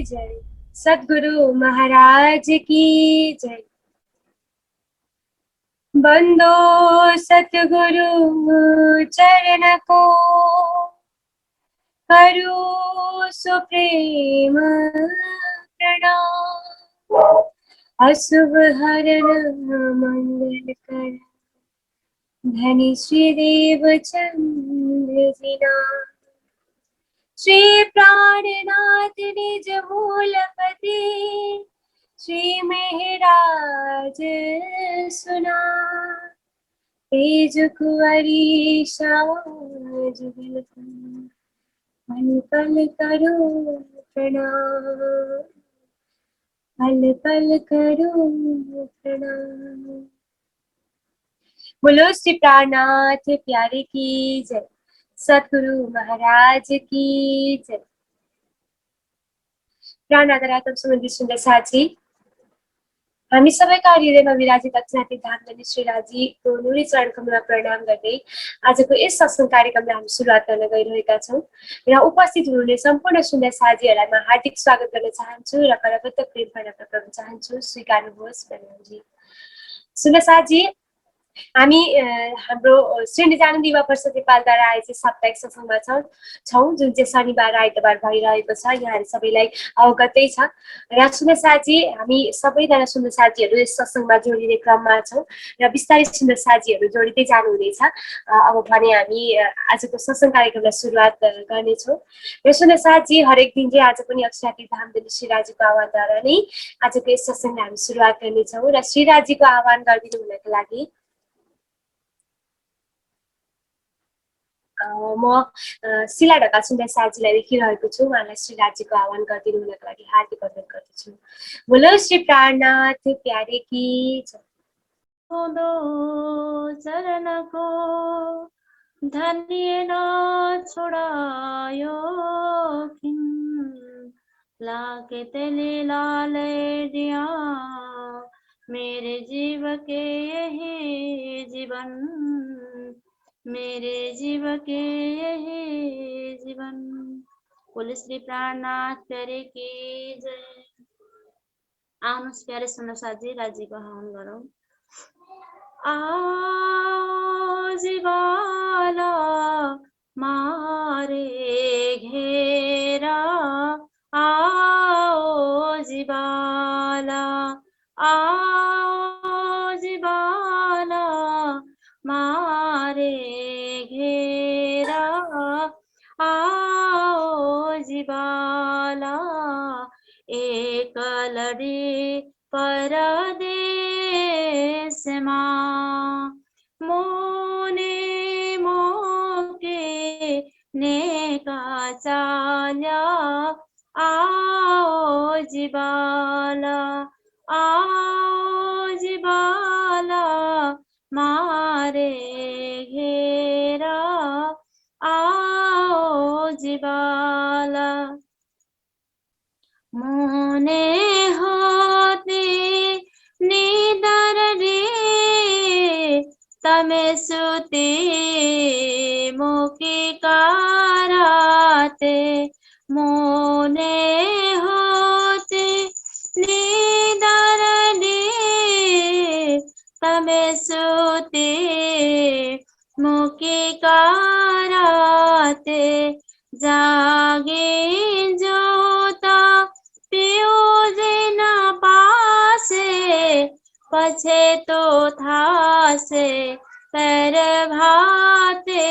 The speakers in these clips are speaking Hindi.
जय, सद्गुरु महाराज की जय। बंदो सतगुरु चरण को, करो सुप्रेम प्रणाम। अशुभ हरण मंगल कर, धनी श्रीदेव चंद्र जिना। श्री प्राणनाथ निज मूलपति, श्री मेहराज सुना। तेज कुंवरी साज बिलकुल, पल पल करो प्रणाम, पल पल करो प्रणाम। बोलो श्री प्राणनाथ प्यारे की जय, सद्गुरु महाराज की जय। प्राणनाथ सम्बन्धी सुन्दर साथी, हामी सबैका हृदयमा विराजित अक्षनाथी धाम गर्ने श्रीराजीको नुरी चरण कमलमा प्रणाम गर्दै आजको यस सत्संग कार्यक्रमलाई हामी सुरुवात गर्न गइरहेका छौँ। र उपस्थित हुनुहुने सम्पूर्ण सुन्दर साथीहरूलाई म हार्दिक स्वागत गर्न चाहन्छु र करबद्ध प्रेम गर्न गर्न चाहन्छु। स्वीकार्नुहोस् प्रणवजी। सुन्दर साथी, हामी हाम्रो श्री निजानन्द युवा परिषद नेपालद्वारा आयोजित साप्ताहिक सत्सङ्गमा छौँ, जुन चाहिँ शनिबार आइतबार भइरहेको छ। यहाँहरू सबैलाई अवगतै छ। र सुन्दर साथी, हामी सबैजना सुन्दर साथीहरू यस सत्सङ्गमा जोडिने क्रममा छौँ र बिस्तारै सुन्दर साथीहरू जोडिँदै जानुहुनेछ। अब भने हामी आजको सत्सङ्ग कार्यक्रमलाई सुरुवात गर्नेछौँ। र सुन्दर साथी, हरेक दिन चाहिँ आज पनि अक्षनाथी धामधनी श्रीराजीको आह्वानद्वारा नै आजको यस सत्सङ्गलाई हामी सुरुवात गर्नेछौँ। र श्रीराजीको आह्वान गरिदिनु हुनको लागि म शिला ढकाल सुन्दर साथीलाई लेखिरहेको छु। उहाँलाई श्रीराजीको आह्वान गरिदिनु हुनको लागि हार्दिक अनुरोध गर्दछु। बोलो श्री प्राणनाथ प्यारे की जय। चरण को धन्य न छोड़ायो किन, लाके तेले लाले दिया मेरे जीव के यही जीवन, मेरे जीव के यही जीवन। बोले श्री प्राणनाथ प्यारे की जय। आउनुहोस् प्यारे सुन्न साथी, राजीको आह्वान गरौँ। आओ जीवाला मारे घेरा, आओ जीवाला, आओ जीवाला मारे घेरा, आओ जीवाला एक लड़ी परदेश माँ, मोने मोके नेका चाल्या, आओ जीवाला, आओ जीवाला मारे घेरा, आओ जीवाला। मोने होते निदर रे, तमे सुते मुखी कराते, मोने होते निदर रे, तमे सुते मुखी कराते, जागे जोता पियोजे न पासे, पछे तो था से पर भाते,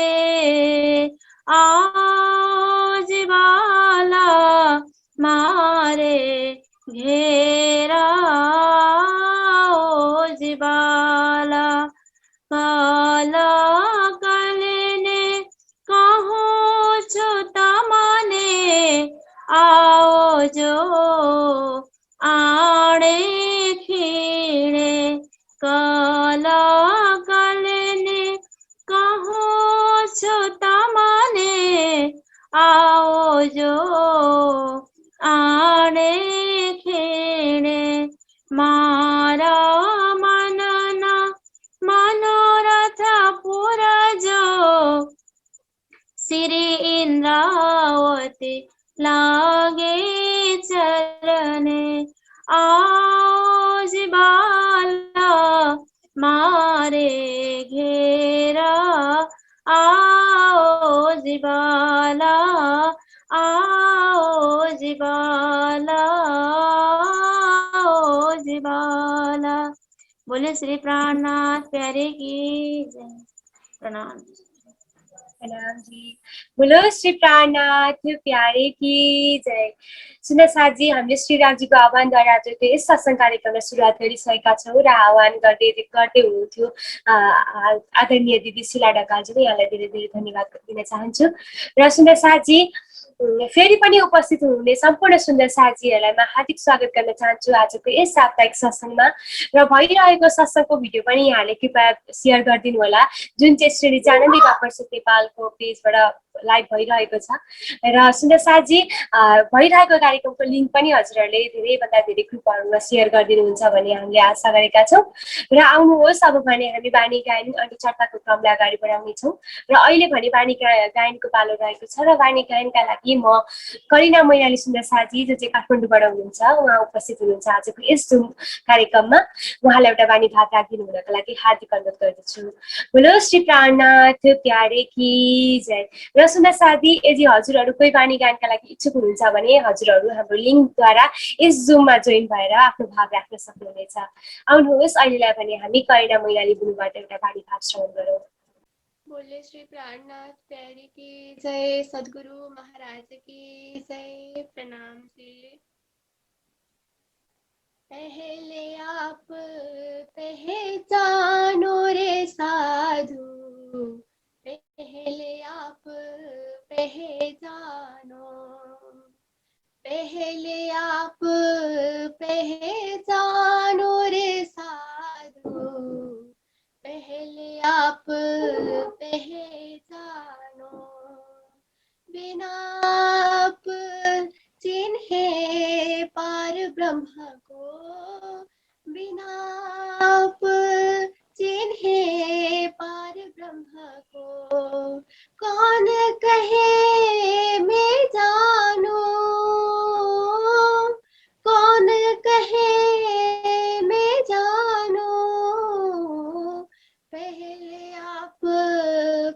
आओ जीवाला मारे घेरा, आओ जीवाला। काला कलने कहो छोटा माने, आओ जो आड़े खीणे, काला कलने कहो छोटा माने, आओ जो आड़े खीणे, मारा मनना मनोरथ पुरजो, श्री इंद्रावती लागे चल, बाला, आओ जी बाला, आओ जी बाला। बोले श्री प्राणनाथ प्यारे की जय। प्रणाम। प्रणाम जी। बोलो श्री प्राणनाथ प्यारे की जय। सुन्दा साथी, हामीले श्रीरामजीको आह्वानद्वारा आजको यस सत्सङ्ग कार्यक्रमलाई सुरुवात गरिसकेका छौँ र आह्वान गर्दै गर्दै हुनुहुन्थ्यो आदरणीय दिदी शिला ढकालजी। यहाँलाई धेरै धेरै धन्यवाद दिन चाहन्छु। र सुन्दर साथी, फेरि पनि उपस्थित हुनुहुने सम्पूर्ण सुन्दर साथीहरूलाई म हार्दिक स्वागत गर्न चाहन्छु आजको यस साप्ताहिक सत्सङ्गमा। र भइरहेको सत्सङ्गको भिडियो पनि यहाँले कृपया सेयर गरिदिनु होला, जुन चाहिँ श्री चानन्दी गपर्स नेपालको पेजबाट लाइभ भइरहेको छ। र सुन्दर साथी, भइरहेको कार्यक्रमको लिङ्क पनि हजुरहरूले धेरैभन्दा धेरै ग्रुपहरूमा सेयर गरिदिनुहुन्छ भन्ने हामीले आशा गरेका छौँ। र आउनुहोस्, अब भने हामी बानी गायन अनि चर्चाको क्रमलाई अगाडि बढाउनेछौँ। र अहिले भने बानी गायनको पालो रहेको छ र बानी गायनका लागि म करिना मैनाली सुन्दर साथी, जो चाहिँ काठमाडौँबाट हुनुहुन्छ, उहाँ उपस्थित हुनुहुन्छ आजको यस जुम कार्यक्रममा। उहाँलाई एउटा बानी भाग राखिदिनु हुनको लागि हार्दिक अनुरोध गर्दछु। बोलो श्री प्राणनाथ प्यारे की जय। र सुन्दर साथी, यदि हजुरहरू कोही बानी गायनका लागि इच्छुक हुनुहुन्छ भने हजुरहरू हाम्रो लिङ्कद्वारा यस जुममा जोइन भएर आफ्नो भाग राख्न सक्नुहुनेछ। आउनुहोस्, अहिलेलाई भने हामी करिना मैनाली गुरुबाट एउटा बानी भाग श्रवण गरौँ। बोले श्री प्राणनाथ प्यारे की जय। सद्गुरु महाराज की जय। प्रणाम जी। पहले आप पहचानो रे साधु, पहले आप पहचानो, पहले आप पहचानो रे साधु, पहले आप पहचानो। बिना आप चिन्हे पार ब्रह्म को, बिना आप चिन्हे पार ब्रह्म को, कौन कहे मैं जानू, कौन कहे मैं जानू। पहले आप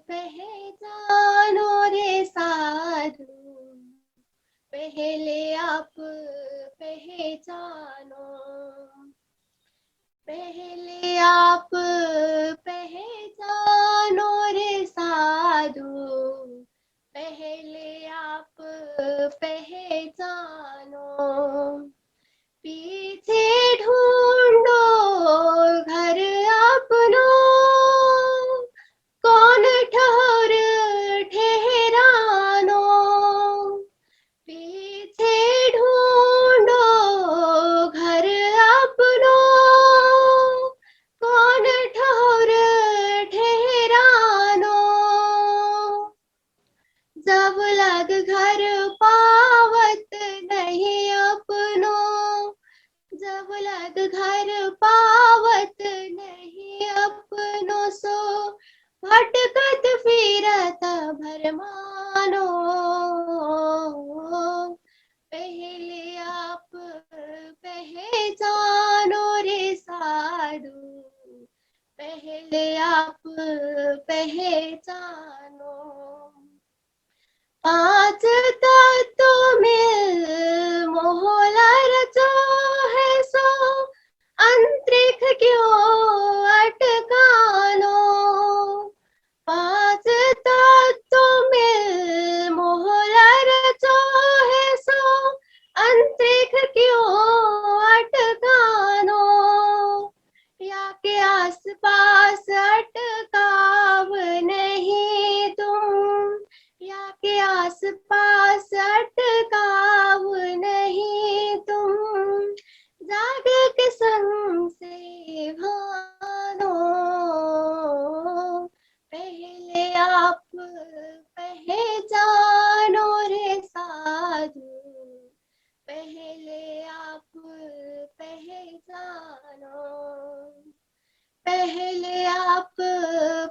पहचानो रे साधु, पहले आप पहचानो, पहले आप पहचानो रे साधु, पहले आप पहचानो। पीछे ढूंढो घर अपनो, कौन ठहर ठहरानो। पीछे ढूंढो घर अपनो, कौन ठहर ठहरानो। जब लग घर पावत नहीं अपनो, जब लग घर पावत नहीं अपनो, सो भटकत फिरत भरमानो। पहले आप पहचानो रे साधु, पहले आप पहचानो। पांच तत्व में मोहला रचो है सो, अंतरिक्ष क्यों अटकानो। पांच तत्व में मोहला रचो है सो, अंतरिक्ष क्यों अटकानो। या के आस पास अटकाव नहीं तुम, या के आस पास अटकाव नहीं तुम। जाग के संग से भानो, पहले आप पहचानो रे साधु, पहले आप पहचानो, पहले आप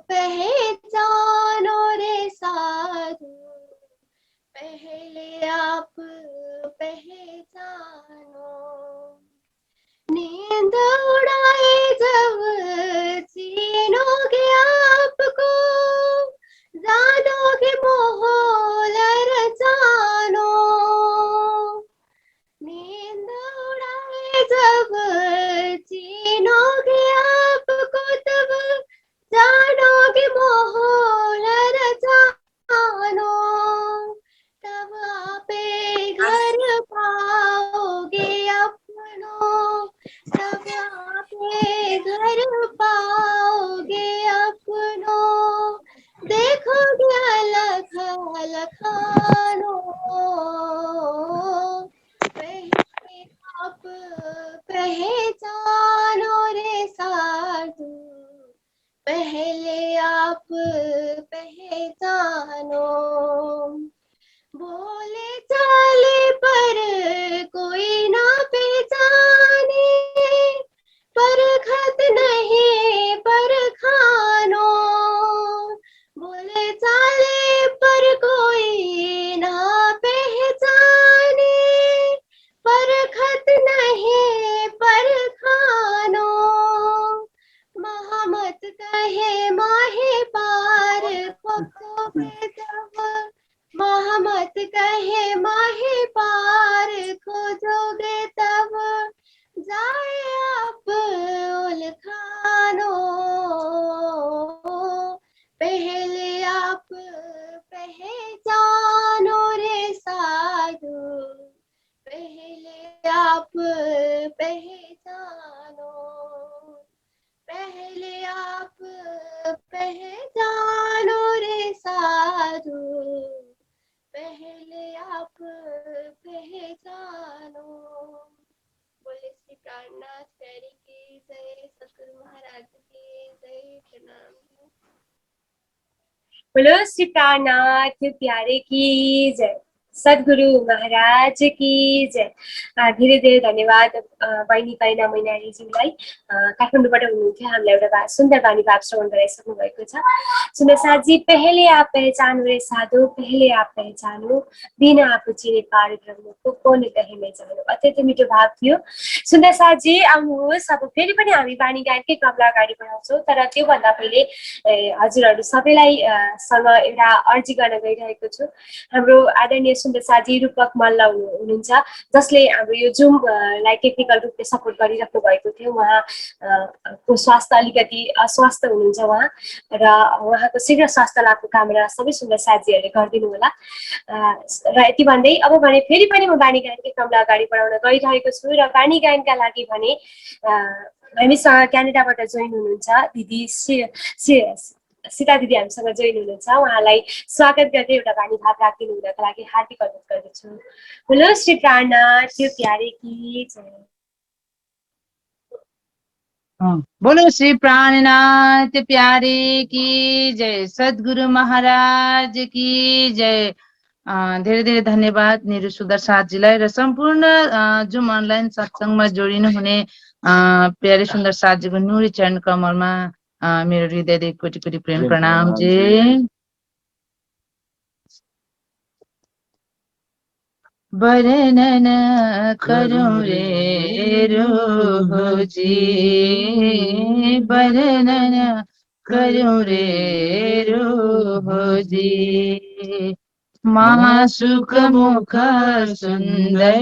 पहचानो रे साधु, पहले आप पहचानो। नींद उड़ाए जब छीनोगे आपको, लखानो, पहले आप पहचानो रे साधु, पहले आप पहचानो। बोले चाले पर कोई ना पहचाने, परखत नहीं परखानो। बोले चाले पर कोई ना पहचाने, परखत नहीं परखानो। महामत कहे माहे पार खोजोगे तब, महामत कहे माहे पार खोजोगे तब, जाए आप उलखानो, पहले आप पहचानो रे साधु, पहले आप पहचानो, पहले आप पहचानो रे साधु, पहले आप पहचानो। बोले श्री प्राणनाथ प्यारे की जय, सतगुरु महाराज की जय, प्रणाम। बोलो श्री प्राणनाथ प्यारे की जय, सद्गुरु महाराज की जय। धेरै धेरै धन्यवाद बहिनी कैना मैनालीज्यूलाई, काठमाडौँबाट हुनुहुन्थ्यो। हामीलाई एउटा सुन्दर बानी भाव श्रवण गराइसक्नु भएको छ। सुन्दर साथजी, पहले आप पहचानो रे साधु, पहले आप पहचानो, बिना आफू चिने पार ब्रह्म को कोन कहे मैं जानो। अत्यन्तै मिठो भाव थियो। सुन्दर साथजी आउनुहोस्, अब फेरि पनि हामी बानी गायनकै क्रमलाई अगाडि बढाउँछौँ। तर त्योभन्दा पहिले हजुरहरू सबैलाई सँग एउटा अर्जी गर्न गइरहेको छु। हाम्रो आदरणीय सुन्दर साथी रूपक मल्ल हुनुहुन्छ, जसले हाम्रो यो जुम लाई टेक्निकल रूपले सपोर्ट गरिराख्नु भएको थियो। उहाँ को स्वास्थ्य अलिकति अस्वस्थ हुनुहुन्छ उहाँ, र उहाँको शीघ्र स्वास्थ्य लाभको कामना सबै सुन्दर साथीहरूले गरिदिनु होला। र यति भन्दै अब भने फेरि पनि म बानी गायनकै क्रमलाई अगाडि बढाउन गइरहेको छु। र बानी गायनका लागि भने हामीसँग क्यानाडाबाट जोइन हुनुहुन्छ दिदी सीता दिदी, हामीसँग जोइन हुनुहुन्छ। उहाँलाई स्वागत गर्दै एउटा बानी भाव राखिदिनु हुनका लागि हार्दिक अनुरोध गर्दछु। बोलो श्री प्राणनाथ प्यारे की जय। बोलो श्री प्राणनाथ प्यारे की जय, सद्गुरु महाराज की जय। धेरै धेरै धन्यवाद निरु सुदर साथजीलाई र सम्पूर्ण जुम अनलाइन सत्सङ्गमा जोडिनु हुने प्यारे सुन्दर साथजीको नुरी चरण कमलमा मेरो हृदयदेखि कोटि कोटि प्रेम प्रणाम जी। वर्णन करूं रे रूह जी, वर्णन करूं रे रूह जी। मासुक मुख सुंदर,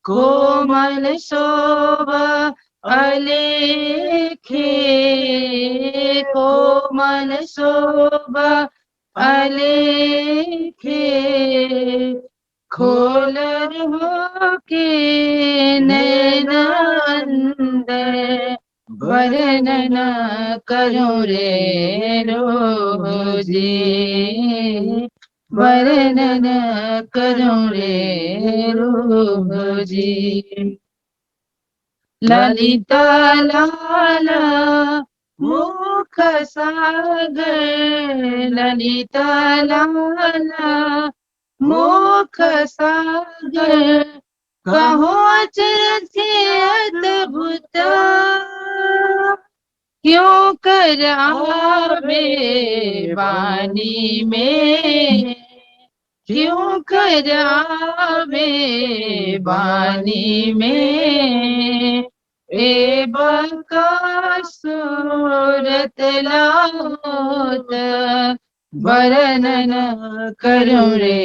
कोमल शोभा अलेखे, कोमल शोभा अलेखे। खोलर हो के नैन अंदर, वर्णन करूं रे रूह जी, वर्णन करूं रे रूह जी। ललिता लाला मुख सागर, ललिता लाला मुख सागर। कहो अचरज से अद्भुत, क्यों कर आवे वाणी में, क्यों कर आवे वाणी में। ए बका सूरत लाओत, वर्णन करूं रे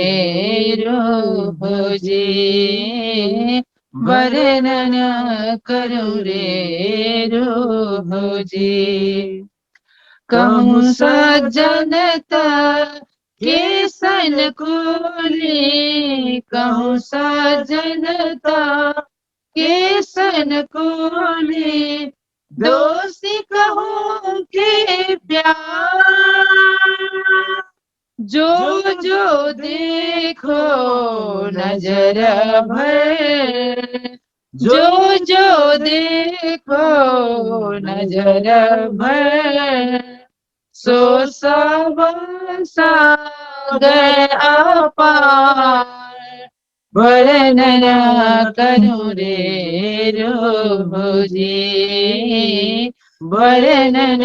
रूह जी, वर्णन करूं रे रूह जी। कहूँ सज्जनता के सन कुली, कहूँ सज्जनता के सन कुली। दोषी कहूँ के प्यार, जो जो देखो नजर भर, जो जो देखो नजर भर, सो सब सागर अपार, वर्णन करूं रे रोजी, वर्णन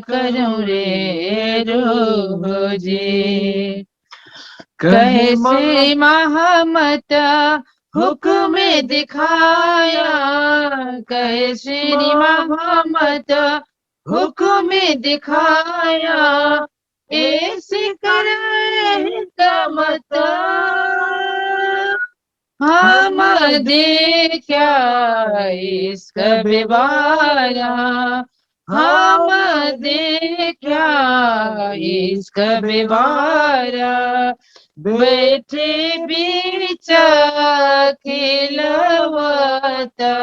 करूं रे रोजी। कैसे महमत हुक्म दिखाया, कैसे महमत हुक्म दिखाया, ऐसे करे कमत हम देखा इसका बेवारा, हम देखा इसका बेवारा, बैठे बीच खिलवता,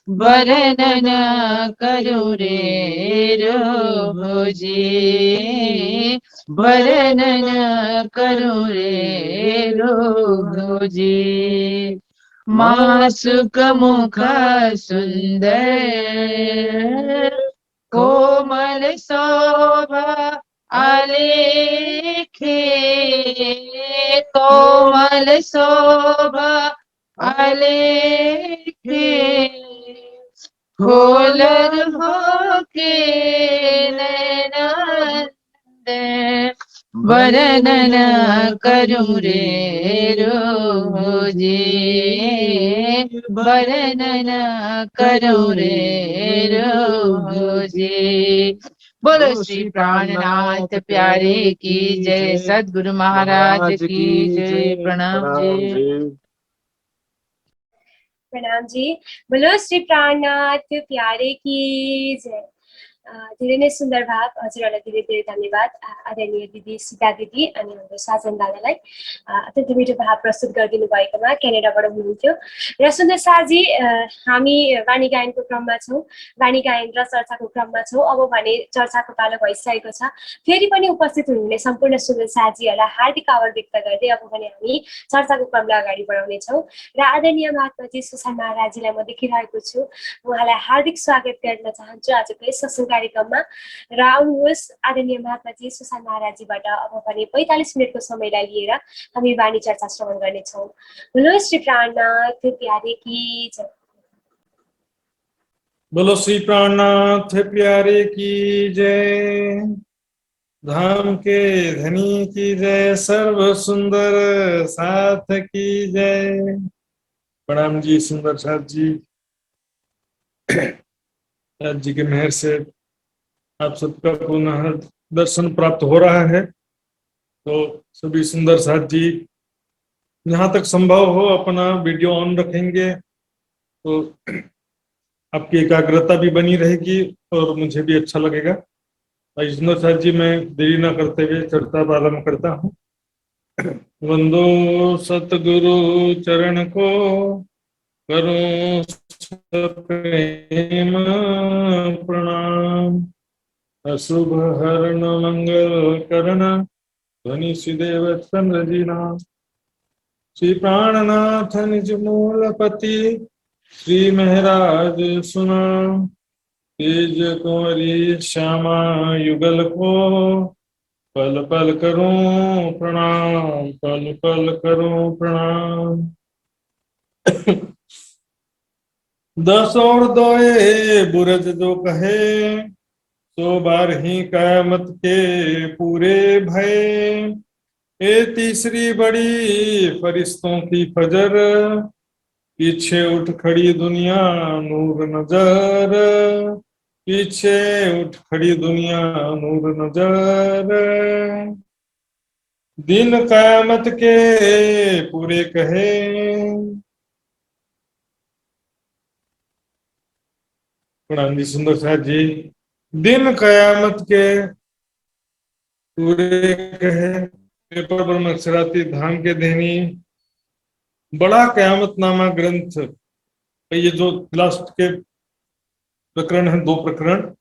वर्णन करूं रे रोजी, वर्णन करूं रे रोजी। मासुक मुख सुंदर, कोमल शोभा आलेखे, कोमल शोभा आलेखे, खोलर होके नैनंद, वर्णन करूं रे रोजी, वर्णन करूं रे रोजी। बोलो श्री प्राणनाथ प्यारे की जय, सद्गुरु महाराज की जय। प्रणाम जी। प्रणाम जी। बोलो श्री प्राणनाथ प्यारे की जय। धेरै नै सुन्दर भाव, हजुरहरूलाई धेरै धेरै धन्यवाद। आदरणीय दिदी सीता दिदी अनि हाम्रो साजन दादालाई अत्यन्तै मिठो भाव प्रस्तुत गरिदिनु भएकोमा, क्यानाडाबाट हुनुहुन्थ्यो। र सुन्दर शाहजी, हामी वाणी गायनको क्रममा छौँ, वाणी गायन र चर्चाको क्रममा छौँ। अब भने चर्चाको पालो भइसकेको छ। फेरि पनि उपस्थित हुनुहुने सम्पूर्ण सुन्दर शाहजीहरूलाई हार्दिक आभार व्यक्त गर्दै अब भने हामी चर्चाको क्रमलाई अगाडि बढाउनेछौँ। र आदरणीय महात्माजी सुशान्त महाराजीलाई म देखिरहेको छु, उहाँलाई हार्दिक स्वागत गर्न चाहन्छु आजको यस सत्सङ्ग कार्यक्रममा। र आउनुहोस् आदरणीय महात्माजी सुशान्त महाराजीबाट अब भने 45 मिनटको समयलाई लिएर हामी वाणी चर्चा श्रवण गर्नेछौँ। बोलो श्री प्राणनाथ प्यारे की जय। बोलो श्री प्राणनाथ प्यारे की जय। धाम के धनी की जय, सर्व सुंदर साथ की जय। प्रणाम जी सुंदर साथ जी। आज जी के मेहर से आप सबका पुनः दर्शन प्राप्त हो रहा है। तो सभी सुंदर साथ जी जहाँ तक संभव हो अपना वीडियो ऑन रखेंगे तो आपकी एकाग्रता भी बनी रहेगी और मुझे भी अच्छा लगेगा। सुंदर साथ जी, मैं देरी न करते हुए चर्चा प्रारंभ करता हूँ। वंदो सतगुरु चरण को, करूं प्रेम प्रणाम। अशुभ हरण मंगल करण, ध्वनि सुदेव चंद्र जी नाम। श्री प्राणनाथ निज मूलपति, श्री महराज सुना। तेज कुंवरी श्यामा युगल को, पल पल करूं प्रणाम, पल पल करूं प्रणाम। 10 और 2 बुरज जो कहे, सो बार ही कयामत के पूरे भय। ये तीसरी बड़ी फरिश्तों की फजर, पीछे उठ खड़ी दुनिया नूर नजर। पीछे उठ खड़ी दुनिया नूर नजर। दिन कयामत के पूरे कहे, प्रणाम जी सुंदर साहब जी। दिन कयामत के पूरे कहे, पेपर ब्रह्म अक्षराती धाम के देनी बड़ा कयामत नामा ग्रंथ। ये जो लास्ट के प्रकरण है, 2 प्रकरण,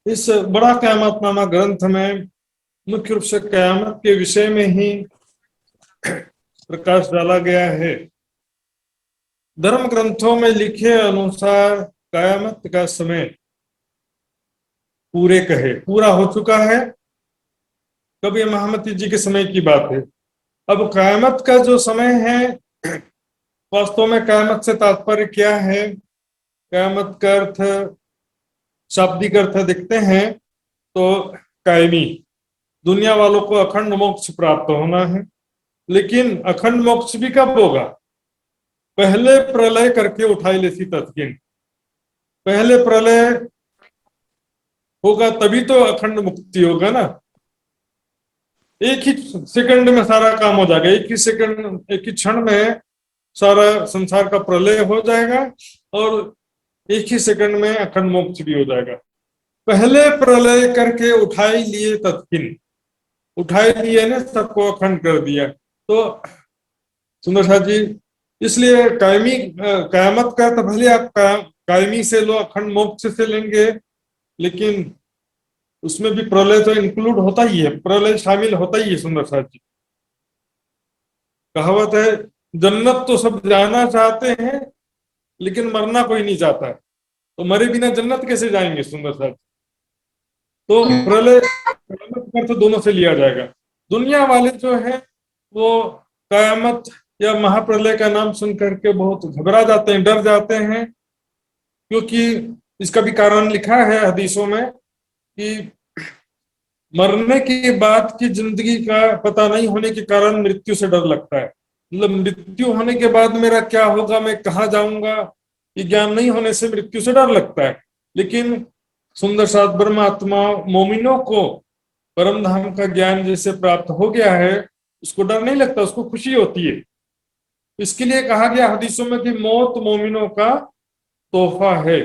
इस बड़ा कयामत नामा ग्रंथ में मुख्य रूप से कयामत के विषय में ही प्रकाश डाला गया है। धर्म ग्रंथों में लिखे अनुसार कयामत का समय पूरा हो चुका है। कब ये महामती जी के समय की बात है। अब कयामत का जो समय है, वास्तव में कयामत से तात्पर्य क्या है, कयामत का अर्थ, शाब्दिक अर्थ देखते हैं तो कायमी, दुनिया वालों को अखंड मोक्ष प्राप्त होना है। लेकिन अखंड मोक्ष भी कब होगा? पहले प्रलय करके उठाई लेसी तत्किन, पहले प्रलय होगा तभी तो अखंड मुक्ति होगा ना। एक ही सेकंड में सारा काम हो जाएगा, एक ही क्षण में सारा संसार का प्रलय हो जाएगा और एक ही सेकंड में अखंड मोक्ष भी हो जाएगा। पहले प्रलय करके उठाई लिए तत्किन, उठाई लिए ने सबको अखंड कर दिया। तो सुंदर साथ जी, इसलिए कायमी कयामत का तो भले आप कायमी से लो, अखंड मोक्ष से लेंगे, लेकिन उसमें भी प्रलय तो इंक्लूड होता ही है, प्रलय शामिल होता ही है। सुंदर साथ जी, कहावत है, जन्नत तो सब जाना चाहते हैं लेकिन मरना कोई नहीं चाहता है, तो मरे बिना जन्नत कैसे जाएंगे? सुंदर साथ, तो प्रलय तो दोनों से लिया जाएगा। दुनिया वाले जो है वो कयामत या महाप्रलय का नाम सुन करके बहुत घबरा जाते हैं, डर जाते हैं, क्योंकि इसका भी कारण लिखा है हदीसों में कि मरने के बाद की जिंदगी का पता नहीं होने के कारण मृत्यु से डर लगता है। मतलब मृत्यु होने के बाद मेरा क्या होगा, मैं कहाँ जाऊंगा, ये ज्ञान नहीं होने से मृत्यु से डर लगता है। लेकिन सुंदर साथ ब्रह्मात्मा मोमिनों को परम धाम का ज्ञान जैसे प्राप्त हो गया है, उसको डर नहीं लगता, उसको खुशी होती है। इसके लिए कहा गया हदीसों में कि मौत मोमिनों का तोहफा है,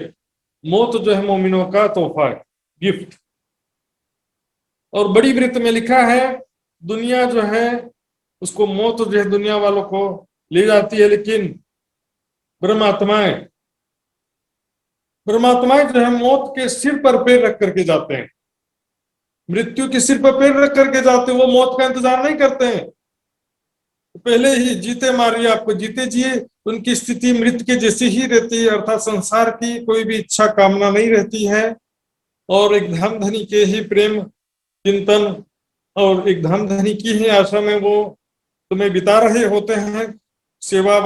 मौत जो है मोमिनों का तोहफा है, गिफ्ट। और बड़ी वृत्त में लिखा है दुनिया जो है उसको मौत जो है दुनिया वालों को ले जाती है, लेकिन ब्रह्मात्माएं जो है मौत के सिर पर पैर रख करके जाते हैं, मृत्यु के सिर पर पैर रख करके जाते हैं। वो मौत का इंतजार नहीं करते हैं, पहले ही जीते मारिए, आपको जीते जिए। उनकी स्थिति मृत के जैसी ही रहती है, अर्थात संसार की कोई भी इच्छा कामना नहीं रहती है, और एक धन धनी के ही प्रेम चिंतन और एक धन धनी की ही आशा में वो तुम्हें बिता रहे होते हैं। सेवा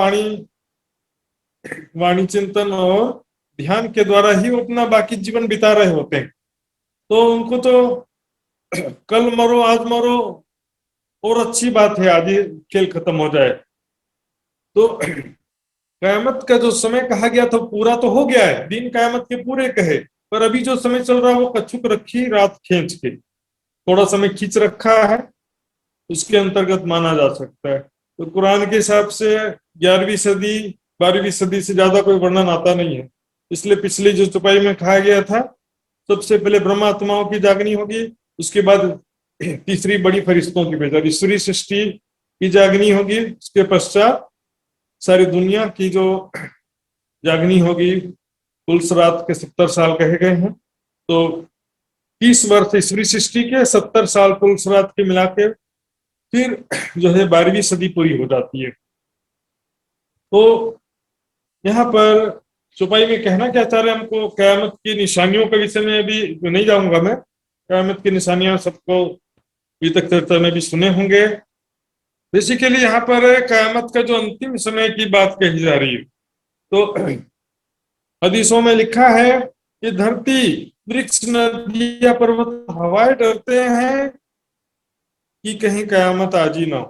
वाणी चिंतन और ध्यान के द्वारा ही वो अपना बाकी जीवन बिता रहे होते हैं। तो उनको तो कल मरो आज मरो और अच्छी बात है, आज ही खेल खत्म हो जाए। तो कयामत का जो समय कहा गया था पूरा तो हो गया है, दिन कयामत के पूरे कहे, पर अभी जो समय चल रहा है वो कछुक रखी रात खींच के, थोड़ा समय खींच रखा है, उसके अंतर्गत माना जा सकता है। तो कुरान के हिसाब से 11वीं सदी 12वीं सदी से ज्यादा कोई वर्णन आता नहीं है। इसलिए पिछली जो चौपाई में कहा गया था, सबसे पहले ब्रह्मात्माओं की जागनी होगी, उसके बाद तीसरी बड़ी फरिश्तों की बेजा ईश्वरी सृष्टि की जागनी होगी, उसके पश्चात सारी दुनिया की जो जागनी होगी। पुलसरात के 70 साल कहे गए हैं, तो 30 वर्ष ईश्वरी सृष्टि के, 70 साल पुलसरात के मिला के फिर जो है 12वीं सदी पूरी हो जाती है। तो यहाँ पर चौपाई में कहना क्या चाह रहे हैं हमको, कयामत की निशानियों के विषय में अभी नहीं जाऊंगा मैं, कयामत की निशानियां सबको अभी तक चर्चा में भी सुने होंगे। बेसिकली यहाँ पर कयामत का जो अंतिम समय की बात कही जा रही है। तो हदीसों में लिखा है कि धरती वृक्ष नदियां पर्वत हवाएं डरते हैं कि कहीं कयामत आज ही ना हो।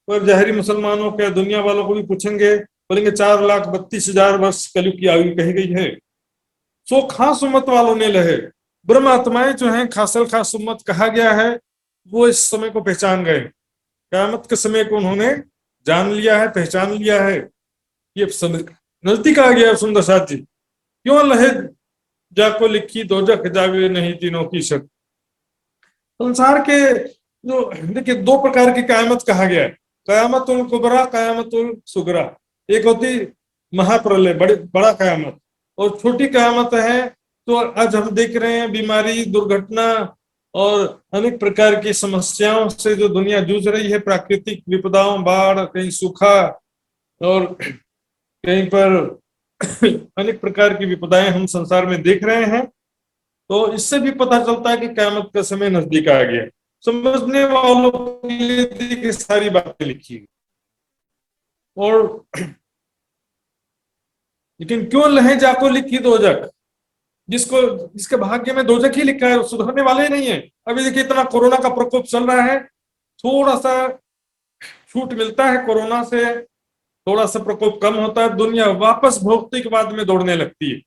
पर जाहिरी मुसलमानों के दुनिया वालों को भी पूछेंगे, बोलेंगे 4,32,000 वर्ष कलयुग की आयु कही गई है। सो खास उम्मत वालों ने लहे, ब्रह्म आत्माएं जो हैं खास उम्मत कहा गया है, वो इस समय को पहचान गए, कयामत के समय को उन्होंने जान लिया है, पहचान लिया है। ये समय नजदीक आ गया। सुंदर साथ जी, क्यों लहे जाको लिखी दोजख जागे नहीं तीनों की शक। संसार के जो देखिए 2 प्रकार की कयामत कहा गया है, कयामतुल कुबरा, कयामतुल सुगरा। एक होती महाप्रलय, बड़ा कयामत, और छोटी कयामत है तो आज हम देख रहे हैं बीमारी दुर्घटना और अनेक प्रकार की समस्याओं से जो दुनिया जूझ रही है, प्राकृतिक विपदाओं, बाढ़, कहीं सूखा और कहीं पर अनेक प्रकार की विपदाएं हम संसार में देख रहे हैं, तो इससे भी पता चलता है कि क़यामत का समय नजदीक आ गया। समझने वालों के लिए देखिए सारी बातें लिखी है। और लेकिन क्यों लहे जाको लिखी दोजक, जिसके भाग्य में दोजक ही लिखा है वो सुधरने वाले ही नहीं है। अभी देखिए इतना कोरोना का प्रकोप चल रहा है, थोड़ा सा छूट मिलता है कोरोना से, थोड़ा सा प्रकोप कम होता है, दुनिया वापस भौतिकवाद में दौड़ने लगती है।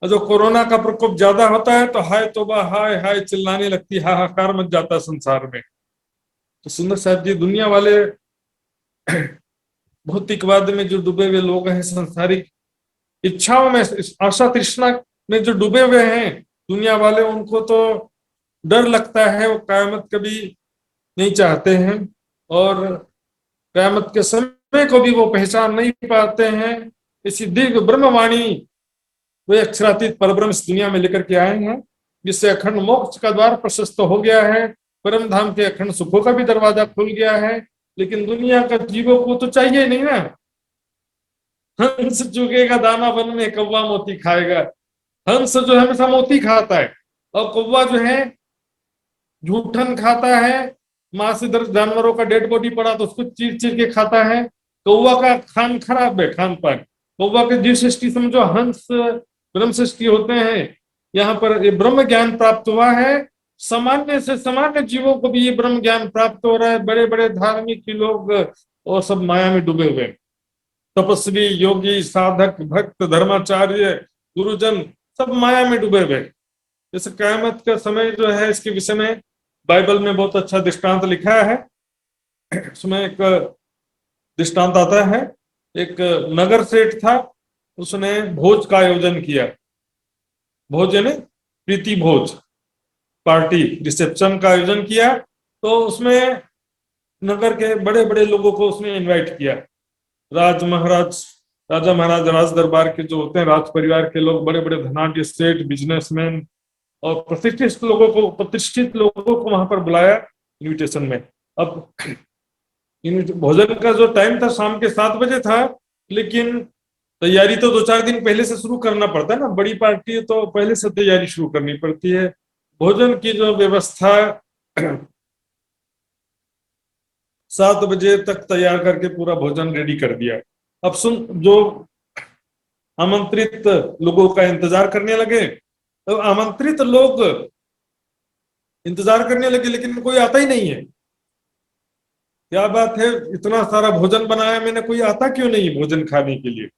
और जो कोरोना का प्रकोप ज्यादा होता है तो हाय तौबा, हाय हाय चिल्लाने लगती, हाहाकार मच जाता है संसार में। तो सुंदर साहब जी, दुनिया वाले भौतिकवाद में जो डूबे हुए लोग हैं, संसारिक इच्छाओं में, आशा तृष्णा में जो डूबे हुए हैं दुनिया वाले, उनको तो डर लगता है, वो क़यामत कभी नहीं चाहते हैं और क़यामत के समय को भी वो पहचान नहीं पाते हैं। इसी दिव्य ब्रह्मवाणी वे अक्षरातीत परब्रह्म इस दुनिया में लेकर के आए हैं, जिससे अखंड मोक्ष का द्वार प्रशस्त हो गया है, परम धाम के अखंड सुखों का भी दरवाजा खुल गया है। लेकिन दुनिया का जीवों को तो चाहिए नहीं ना। हंस चुगेगा दाना वन में, कौवा मोती खाएगा। हंस जो है हमेशा मोती खाता है और कौवा जो है जूठन खाता है, मांसदर जानवरों का डेड बॉडी पड़ा तो उसको चीर चीर के खाता है। कौवा का खान खराब है, खान पान। कौवा के जीव सृष्टि समझो, हंस ब्रह्म सृष्टि होते हैं। यहाँ पर ये ब्रह्म ज्ञान प्राप्त हुआ है, सामान्य से सामान्य जीवों को भी ये ब्रह्म ज्ञान प्राप्त हो रहा है। बड़े बड़े धार्मिक लोग और सब माया में डूबे हुए, तपस्वी, योगी, साधक, भक्त, धर्माचार्य, गुरुजन सब माया में डूबे हुए। जैसे क़यामत का समय जो है, इसके विषय में बाइबल में बहुत अच्छा दृष्टांत लिखा है। उसमें एक दृष्टांत आता है, एक नगर सेठ था, उसने भोज का आयोजन किया। भोज यानी प्रीति भोज, पार्टी, रिसेप्शन का आयोजन किया। तो उसमें नगर के बड़े बड़े लोगों को उसने इनवाइट किया। राजा महाराज, राज दरबार के जो होते हैं, राज परिवार के लोग, बड़े बड़े धनाढ्य सेठ, बिजनेसमैन और प्रतिष्ठित लोगों को वहां पर बुलाया इनविटेशन में। अब भोजन का जो टाइम था शाम के 7 बजे था, लेकिन तैयारी तो 2-4 दिन पहले से शुरू करना पड़ता है ना। बड़ी पार्टी है तो पहले से तैयारी शुरू करनी पड़ती है। भोजन की जो व्यवस्था 7 बजे तक तैयार करके पूरा भोजन रेडी कर दिया। अब जो आमंत्रित लोगों का इंतजार करने लगे, तो आमंत्रित लोग इंतजार करने लगे, लेकिन कोई आता ही नहीं है। क्या बात है, इतना सारा भोजन बनाया मैंने, कोई आता क्यों नहीं भोजन खाने के लिए।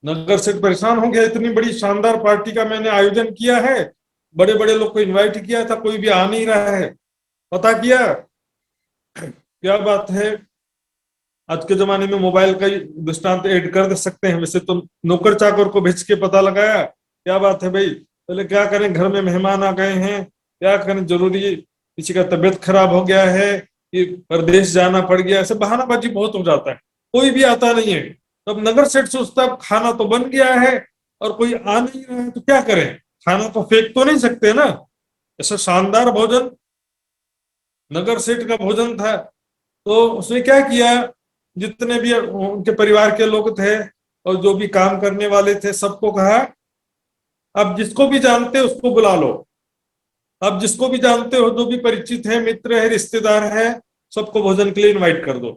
नगर सेठ परेशान हो गया, इतनी बड़ी शानदार पार्टी का मैंने आयोजन किया है, बड़े बड़े लोग को इनवाइट किया था, कोई भी आ नहीं रहा है। पता किया, क्या बात है, आज के जमाने में मोबाइल का दृष्टांत ऐड कर दे सकते हैं। वैसे तो नौकर चाकर को भेज के पता लगाया, क्या बात है भाई, पहले क्या करें, घर में मेहमान आ गए हैं, क्या करें, जरूरी किसी का तबीयत खराब हो गया है कि प्रदेश जाना पड़ गया, ऐसे बहानाबाजी बहुत हो जाता है, कोई भी आता नहीं है। तब नगर सेठ सोचता है खाना तो बन गया है और कोई आ नहीं रहा है, तो क्या करें, खाना तो फेंक तो नहीं सकते ना। ऐसा शानदार भोजन नगर सेठ का भोजन था। तो उसने क्या किया, जितने भी उनके परिवार के लोग थे और जो भी काम करने वाले थे, सबको कहा अब जिसको भी जानते हो उसको बुला लो, अब जिसको भी जानते हो, जो भी परिचित है, मित्र है, रिश्तेदार है, सबको भोजन के लिए इनवाइट कर दो।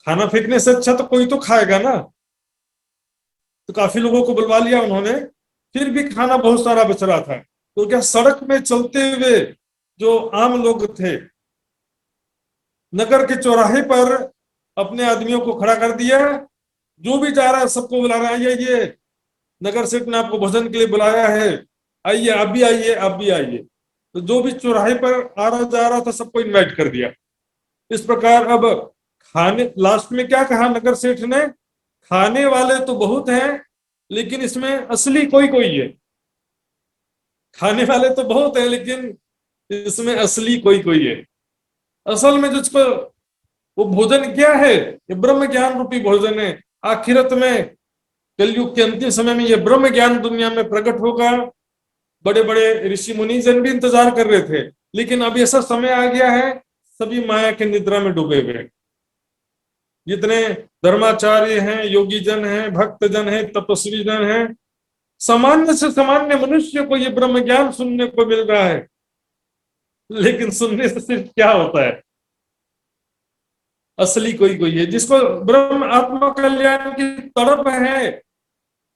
खाना फेंकने से अच्छा तो कोई तो खाएगा ना। तो काफी लोगों को बुलवा लिया उन्होंने, फिर भी खाना बहुत सारा बच रहा था। तो क्या सड़क में चलते हुए जो आम लोग थे, नगर के चौराहे पर अपने आदमियों को खड़ा कर दिया, जो भी जा रहा है सबको बुला रहा है, ये नगर सेठ ने आपको भोजन के लिए बुलाया है, आइए, आप भी आइए, आप भी आइए। तो जो भी चौराहे पर आ रहा जा रहा था सबको इनवाइट कर दिया। इस प्रकार अब खाने, लास्ट में क्या कहा नगर सेठ ने, खाने वाले तो बहुत हैं लेकिन इसमें असली कोई कोई है। खाने वाले तो बहुत हैं लेकिन इसमें असली कोई कोई है। असल में जिसको वो भोजन क्या है, ये ब्रह्म ज्ञान रूपी भोजन है। आखिरत में कलयुग के अंतिम समय में ये ब्रह्म ज्ञान दुनिया में प्रकट होगा, बड़े बड़े ऋषि मुनि जन भी इंतजार कर रहे थे, लेकिन अब ऐसा समय आ गया है सभी माया के निद्रा में डूबे हुए हैं। जितने धर्माचार्य हैं, योगी जन हैं, भक्त जन हैं, तपस्वी जन हैं, सामान्य से सामान्य मनुष्य को ये ब्रह्म ज्ञान सुनने को मिल रहा है, लेकिन सुनने से सिर्फ क्या होता है? असली कोई कोई है जिसको ब्रह्म आत्मा कल्याण की तड़प है,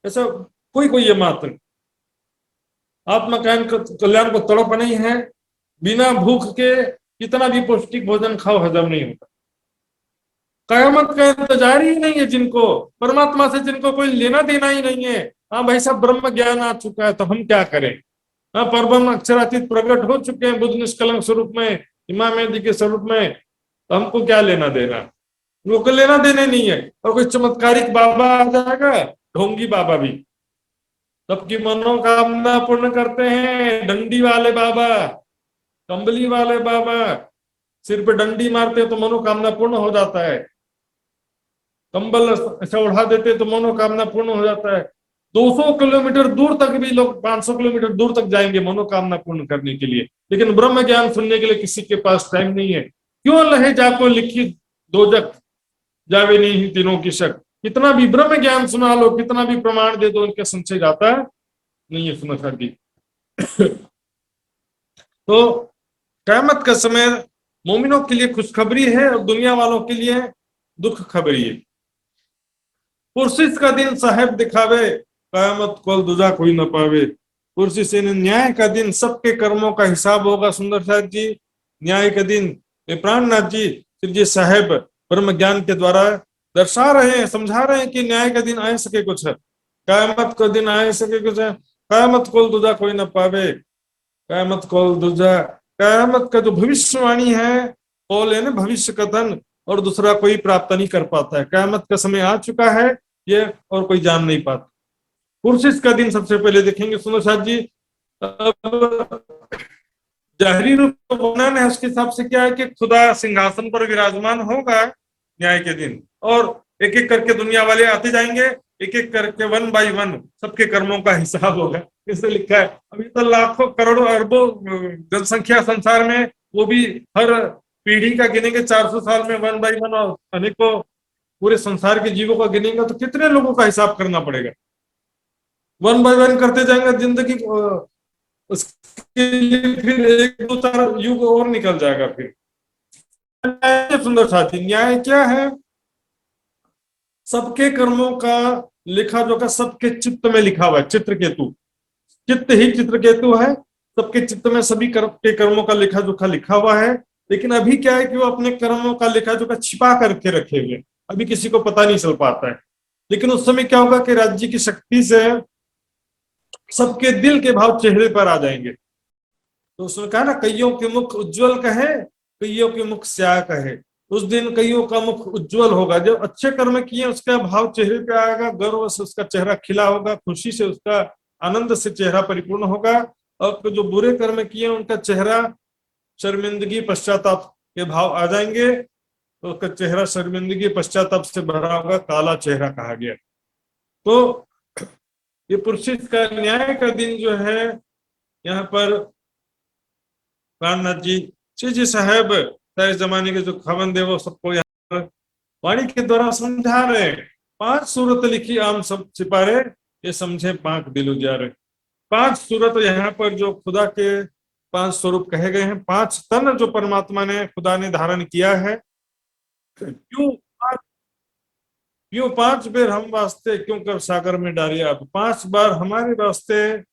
ऐसा कोई कोई है मात्र। आत्मा कल्याण को तड़प नहीं है, बिना भूख के कितना भी पौष्टिक भोजन खाओ हजम नहीं होता। कयामत का इंतजार ही नहीं है जिनको, परमात्मा से जिनको कोई लेना देना ही नहीं है। हाँ भाई साहब, ब्रह्म ज्ञान आ चुका है तो हम क्या करें? हाँ, परब्रह्म अक्षरातीत प्रकट हो चुके हैं बुद्ध निष्कलंक स्वरूप में, इमाम जी के स्वरूप में, तो हमको क्या लेना देना? वो को लेना देने नहीं है। और कोई चमत्कारिक बाबा आ जाएगा, ढोंगी बाबा भी सबकी मनोकामना पूर्ण करते हैं। डंडी वाले बाबा, कंबली वाले बाबा, सिर पे डंडी मारते हैं तो मनोकामना पूर्ण हो जाता है। कंबल ऐसा उड़ा देते तो मनोकामना पूर्ण हो जाता है। 200 किलोमीटर दूर तक भी लोग, 500 किलोमीटर दूर तक जाएंगे मनोकामना पूर्ण करने के लिए, लेकिन ब्रह्म ज्ञान सुनने के लिए किसी के पास टाइम नहीं है। क्यों लहे जाको लिखी दोजक, जावे नहीं तीनों की शक। कितना भी ब्रह्म ज्ञान सुना लो, कितना भी प्रमाण दे दो, उनके संशय जाता है नहीं है। सुना साथी, तो क़यामत का समय मोमिनों के लिए खुशखबरी है और दुनिया वालों के लिए दुख खबरी है। पुरसिस का दिन साहेब दिखावे, क़यामत कोल दूजा कोई न पावे। पुरसिस न्याय का दिन, सबके कर्मों का हिसाब होगा। सुंदर साहब जी, न्याय का दिन प्राणनाथ जी फिर जी साहेब ब्रह्म ज्ञान के द्वारा दर्शा रहे हैं, समझा रहे हैं कि न्याय का दिन आए सके कुछ है, क़यामत का दिन आए सके कुछ है। क़यामत कोल दूजा कोई न पावे, क़यामत कोल दूजा, क़यामत का जो भविष्यवाणी है, कौल है ना भविष्य कथन, और दूसरा कोई प्राप्त नहीं कर पाता है। क़यामत का समय आ चुका है ये, और कोई जान नहीं पाता। पुरसिस का दिन सबसे पहले देखेंगे सुनो साहब जी। अब जाहिरी रूप में वर्णन है, उसके हिसाब से क्या है कि खुदा सिंहासन पर विराजमान होगा न्याय के दिन, और एक एक करके दुनिया वाले आते जाएंगे, एक एक करके 1 बाय 1 सबके कर्मों का हिसाब होगा। इससे लिखा है अभी तो लाखों करोड़ों अरबों जनसंख्या संसार में, वो भी हर पीढ़ी का गिनेंगे 400 साल में 1 बाय 1, और अनेकों पूरे संसार के जीवों का गिनेंगे तो कितने लोगों का हिसाब करना पड़ेगा। 1 बाय 1 करते जाएंगे जिंदगी, उसके लिए फिर 1-2-4 युग और निकल जाएगा। फिर सुंदर साथी, न्याय क्या है? सबके कर्मों का लिखा जोखा सबके चित्त में लिखा हुआ है। चित्रकेतु, चित्त ही चित्रकेतु है, सबके चित्त में सभी के कर्मों का लिखा जोखा लिखा हुआ है। लेकिन अभी क्या है कि वो अपने कर्मों का लिखा जोखा छिपा करके रखे हुए, अभी किसी को पता नहीं चल पाता है। लेकिन उस समय क्या होगा कि राज्य की शक्ति से सबके दिल के भाव चेहरे पर आ जाएंगे। तो उसने कहा ना, कईयों के मुख उज्जवल कहे, कईयों के मुख स्याह कहे। उस दिन कईयों का मुख उज्जवल होगा, जब अच्छे कर्म किए उसका भाव चेहरे पे आएगा, गर्व से उसका चेहरा खिला होगा, खुशी से उसका, आनंद से चेहरा परिपूर्ण होगा। और जो बुरे कर्म किए उनका चेहरा शर्मिंदगी पश्चाताप के भाव आ जाएंगे, तो उसका चेहरा शर्मिंदगी पश्चाताप से भरा होगा, काला चेहरा कहा गया। तो ये पुरसिस का न्याय का दिन जो है, यहाँ पर प्राणनाथ जी श्री जी साहब सारे जमाने के जो खबंद है वो सबको यहाँ वाणी के द्वारा समझा रहे। 5 सूरत लिखी आम सब सिपारे, ये समझे 5 दिल उजारे। 5 सूरत यहाँ पर जो खुदा के 5 स्वरूप कहे गए हैं, 5 तन जो परमात्मा ने, खुदा ने धारण किया है। क्यों 5 बार हम वास्ते, क्यों कर सागर में डालिए आप। 5 बार हमारे वास्ते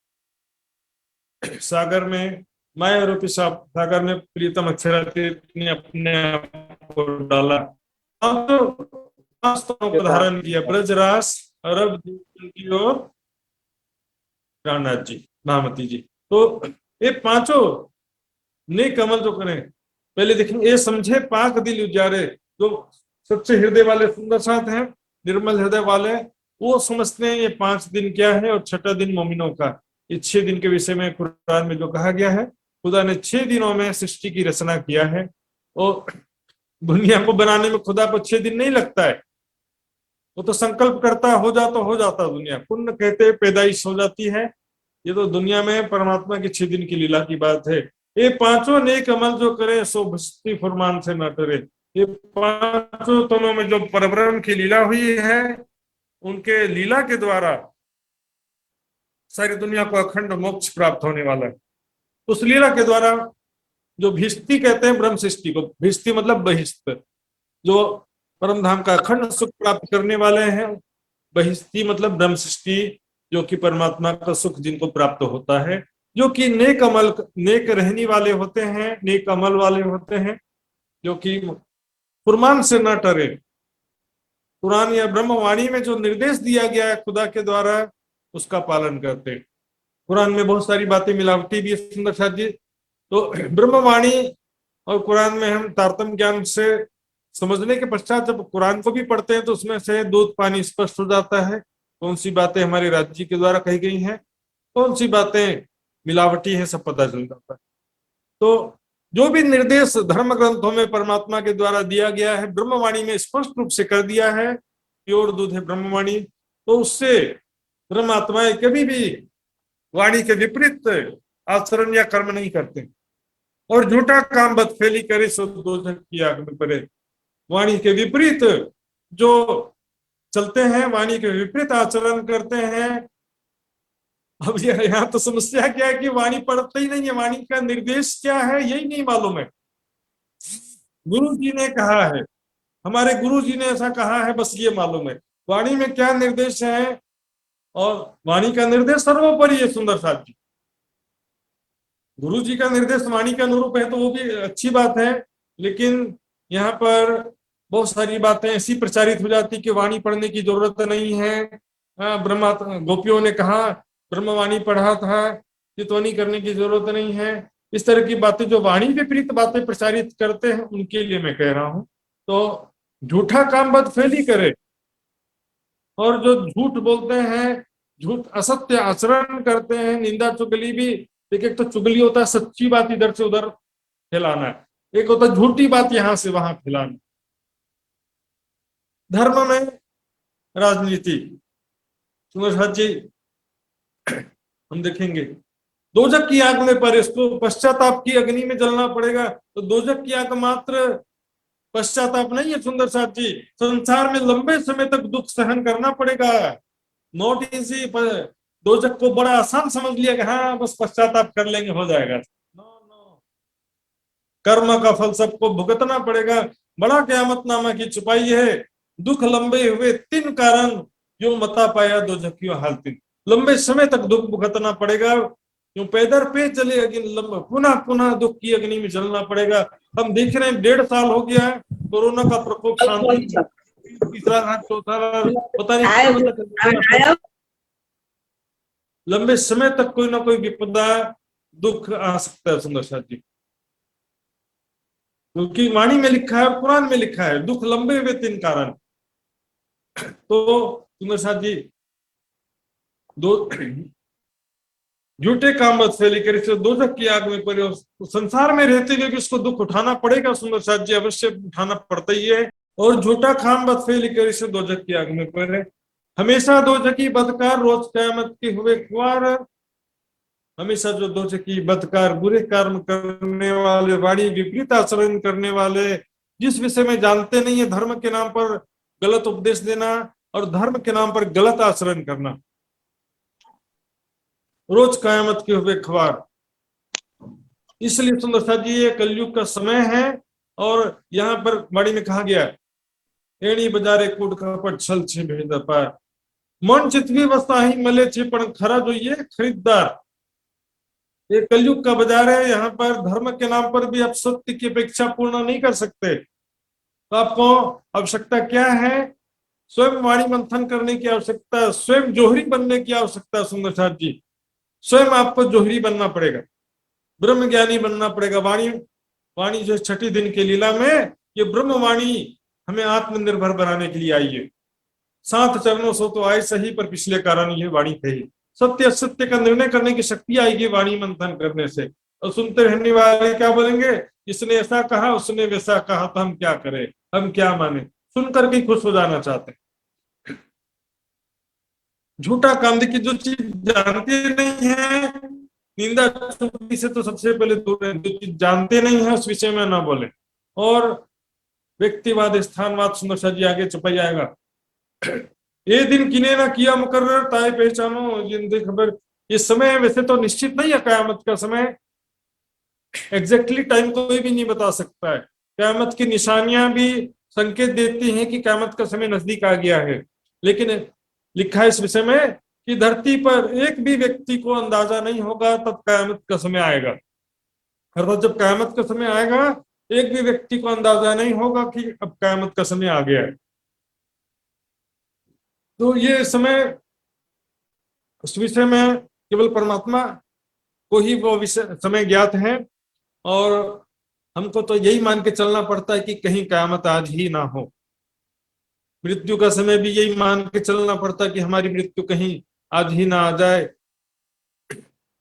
सागर में, माया रूपी सागर में प्रीतम अक्षरातीत ने अपने आप को डाला, को धारण किया। ब्रजरास, अरब की ओर प्राणनाथ जी, महामती जी। तो ये 5 ने कमल जो करें, पहले देखेंगे ये समझे 5 दिल उजारे। जो सच्चे हृदय वाले सुंदर साथ हैं, निर्मल हृदय वाले, वो समझते हैं ये 5 दिन क्या है, और 6ठा दिन मोमिनों का। ये 6 दिन के विषय में कुरान में जो कहा गया है, खुदा ने 6 दिनों में सृष्टि की रचना किया है। और दुनिया को बनाने में खुदा को 6 दिन नहीं लगता है, वो तो संकल्प करता है, हो जाता दुनिया। पुण्य कहते पैदाइश हो जाती है, ये तो दुनिया में परमात्मा की 6 दिन की लीला की बात है। ये 5 नेक अमल जो करे सो भस्ती फरमान से न डरे। ये 5 तनों में जो परब्रह्म की लीला हुई है, उनके लीला के द्वारा सारी दुनिया को अखंड मोक्ष प्राप्त होने वाला है। उस लीला के द्वारा जो भिष्टि कहते हैं ब्रह्म सृष्टि को, भिष्टि मतलब बहिष्ठ, जो परम धाम का अखंड सुख प्राप्त करने वाले हैं, बहिष्टि मतलब ब्रह्म सृष्टि, जो कि परमात्मा का सुख जिनको प्राप्त होता है, जो कि नेक अमल, नेक रहने वाले होते हैं, नेक अमल वाले होते हैं, जो कि फुरमान से न टरे। कुरान या ब्रह्मवाणी में जो निर्देश दिया गया है खुदा के द्वारा, उसका पालन करते हैं। कुरान में बहुत सारी बातें मिलावटी भी है सुंदर साथ जी। तो ब्रह्मवाणी और कुरान में हम तारतम्य ज्ञान से समझने के पश्चात जब कुरान को भी पढ़ते हैं तो उसमें से दूध पानी स्पष्ट हो जाता है। कौन सी बातें हमारे राज्य जी के द्वारा कही गई हैं, कौन सी बातें मिलावटी हैं, सब पता चल जाता है। तो जो भी निर्देश धर्म ग्रंथों में परमात्मा के द्वारा दिया गया है, ब्रह्मवाणी में स्पष्ट रूप से कर दिया है, प्योर दूध है ब्रह्मवाणी, तो उससे ब्रह्मात्माएं कभी भी वाणी के विपरीत आचरण या कर्म नहीं करते। और झूठा काम बदफेली करे सो दोजख की आग में पड़े। वाणी के विपरीत जो चलते हैं, वाणी के विपरीत आचरण करते हैं। अब यहाँ तो समस्या क्या है कि वाणी पढ़ते ही नहीं है, वाणी का निर्देश क्या है यही नहीं मालूम है। गुरु जी ने कहा है, हमारे गुरु जी ने ऐसा कहा है, बस ये मालूम है वाणी में क्या निर्देश है। और वाणी का निर्देश सर्वोपरि है सुंदर साथ जी। गुरु जी का निर्देश वाणी के अनुरूप है तो वो भी अच्छी बात है, लेकिन यहाँ पर बहुत सारी बातें ऐसी प्रचारित हो जाती कि वाणी पढ़ने की जरूरत नहीं है। ब्रह्मा गोपियों ने कहा ब्रह्मवाणी पढ़ा था, चितवनी करने की जरूरत नहीं है। इस तरह की बातें जो वाणी विपरीत बातें प्रचारित करते हैं उनके लिए मैं कह रहा हूं। तो झूठा काम बदफेली करे, और जो झूठ बोलते हैं, झूठ असत्य आचरण करते हैं, निंदा चुगली भी। एक तो चुगली होता है सच्ची बात इधर से उधर फैलाना, एक होता है झूठी बात यहां से वहां फैलाना। धर्म में राजनीति, सुंदर जी हम देखेंगे दोजक की आग में पर इसको पश्चाताप की अग्नि में जलना पड़ेगा। तो दोजक की आग मात्र पश्चाताप नहीं है सुंदर साथ जी, संसार में लंबे समय तक दुख सहन करना पड़ेगा। Not easy. दोजक को बड़ा आसान समझ लिया कि हाँ बस पश्चाताप कर लेंगे हो जाएगा। नो, कर्म का फल सबको भुगतना पड़ेगा। बड़ा क़यामतनामा की छुपाई है, दुख लंबे हुए 3 कारण जो मता पाया दोजकियों हालती। लंबे समय तक दुख भुगतना पड़ेगा, क्यों पैदर पे चले अग्नि, पुनः पुनः दुख की अग्नि में जलना पड़ेगा। हम देख रहे हैं 1.5 साल हो गया है कोरोना का प्रकोप शांति, तीसरा हाथ चौथा पता नहीं, लंबे समय तक कोई ना कोई विपदा दुख आ सकता है सुंदर साथ जी। क्योंकि वाणी में लिखा है, कुरान में लिखा है, दुख लंबे हुए 3 कारण। तो सुंदर साथ जी दो झूठे काम बदफेली करे से दोजख की आग में पड़े। संसार में रहते हुए भी उसको दुख उठाना पड़ेगा सुंदर साथ जी, अवश्य उठाना पड़ता ही है। और झूठा काम बदफेली करे से दोजख की आग में पड़े। हमेशा दोजखी बदकार रोज क़यामत के हुए खुआर। हमेशा जो दोजखी बदकार बुरे कर्म करने वाले, वाणी विपरीत आचरण करने वाले, जिस विषय में जानते नहीं है, धर्म के नाम पर गलत उपदेश देना और धर्म के नाम पर गलत आचरण करना, रोज क़यामत के हुए खुआर। इसलिए सुंदर साथ जी ये कलयुग का समय है। और यहाँ पर वाणी में कहा गया एणी बजारे कूट कपट छल छे भेद पार, मन चितवी वस्ता ही मले छे पण खरा जो ये खरीददार। ये कलयुग का बाजार है, यहाँ पर धर्म के नाम पर भी आप सत्य की अपेक्षा पूर्ण नहीं कर सकते। तो आपको आवश्यकता क्या है? स्वयं वाणी मंथन करने की आवश्यकता है, स्वयं जोहरी बनने की आवश्यकता है सुंदर साथ जी। स्वयं आपको जोहरी बनना पड़ेगा, ब्रह्म ज्ञानी बनना पड़ेगा। वाणी जो 6 दिन के लीला में, ये ब्रह्म वाणी हमें आत्मनिर्भर बनाने के लिए आई है। 7 चरणों से तो आए सही, पर पिछले कारण ये वाणी कही। सत्य असत्य का निर्णय करने की शक्ति आएगी वाणी मंथन करने से। और सुनते रहने वाले क्या बोलेंगे, इसने ऐसा कहा उसने वैसा कहा, तो हम क्या करें, हम क्या माने। सुन करके खुश हो जाना चाहते हैं। झूठा काम, देखिए जो चीज जानते नहीं है, निंदा चुगली से तो सबसे पहले दूर रहें। जो चीज जानते नहीं है उस विषय में ना बोले। और व्यक्तिवाद स्थानवाद, सुंदर सा जी आगे चपाई आएगा। ये दिन किने ना किया मुकर्रर, ताए पहचानो जिंदे खबर। ये समय वैसे तो निश्चित नहीं है, कयामत का समय एग्जैक्टली टाइम कोई भी नहीं बता सकता है। कयामत की निशानियां भी संकेत देती हैं कि कयामत का समय नजदीक आ गया है, लेकिन लिखा है इस विषय में कि धरती पर एक भी व्यक्ति को अंदाजा नहीं होगा तब कयामत का समय आएगा। अर्थात जब कयामत का समय आएगा एक भी व्यक्ति को अंदाजा नहीं होगा कि अब कयामत का समय आ गया है। तो ये समय, उस विषय में केवल परमात्मा को ही वो विषय समय ज्ञात है, और हमको तो यही मान के चलना पड़ता है कि कहीं कयामत आज ही ना हो। मृत्यु का समय भी यही मान के चलना पड़ता है कि हमारी मृत्यु कहीं आज ही ना आ जाए।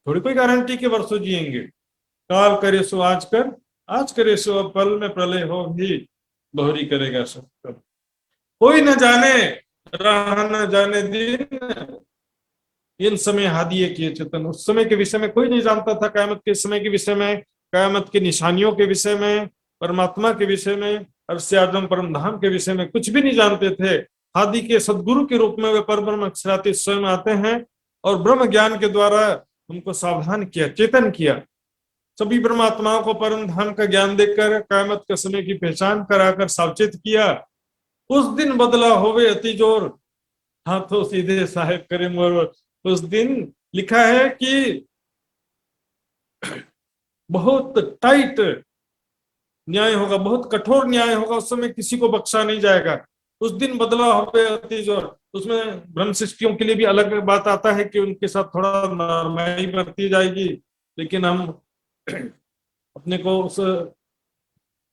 थोड़ी कोई गारंटी के वर्षों जिएंगे। काल करे सो आज कर, आज करे सो अब पल में प्रलय हो भी दोहरी करेगा सब कब। कोई न जाने राह न जाने दिन, इन समय हादिये किए चेतन। उस समय के विषय में कोई नहीं जानता था, कयामत के समय के विषय में, कयामत की निशानियों के विषय में, परमात्मा के विषय में, अर्श आजम परम धाम के विषय में कुछ भी नहीं जानते थे। हादि के सदगुरु के रूप में वे परब्रह्म अक्षरातीत स्वयं आते हैं और ब्रह्म ज्ञान के द्वारा हमको सावधान किया, चेतन किया। सभी परमात्माओं को परम धाम का ज्ञान देकर कयामत के समय की पहचान कराकर सावचेत किया। उस दिन बदला होवे अति जोर, हाथों सीधे साहेब करे मोर। उस दिन लिखा है कि बहुत टाइट न्याय होगा, बहुत कठोर न्याय होगा। उस समय किसी को बख्शा नहीं जाएगा। उस दिन बदला होवे अति जोर। उसमें ब्रह्म सृष्टियों के लिए भी अलग बात आता है कि उनके साथ थोड़ा नरमाई बरती जाएगी, लेकिन हम अपने को उस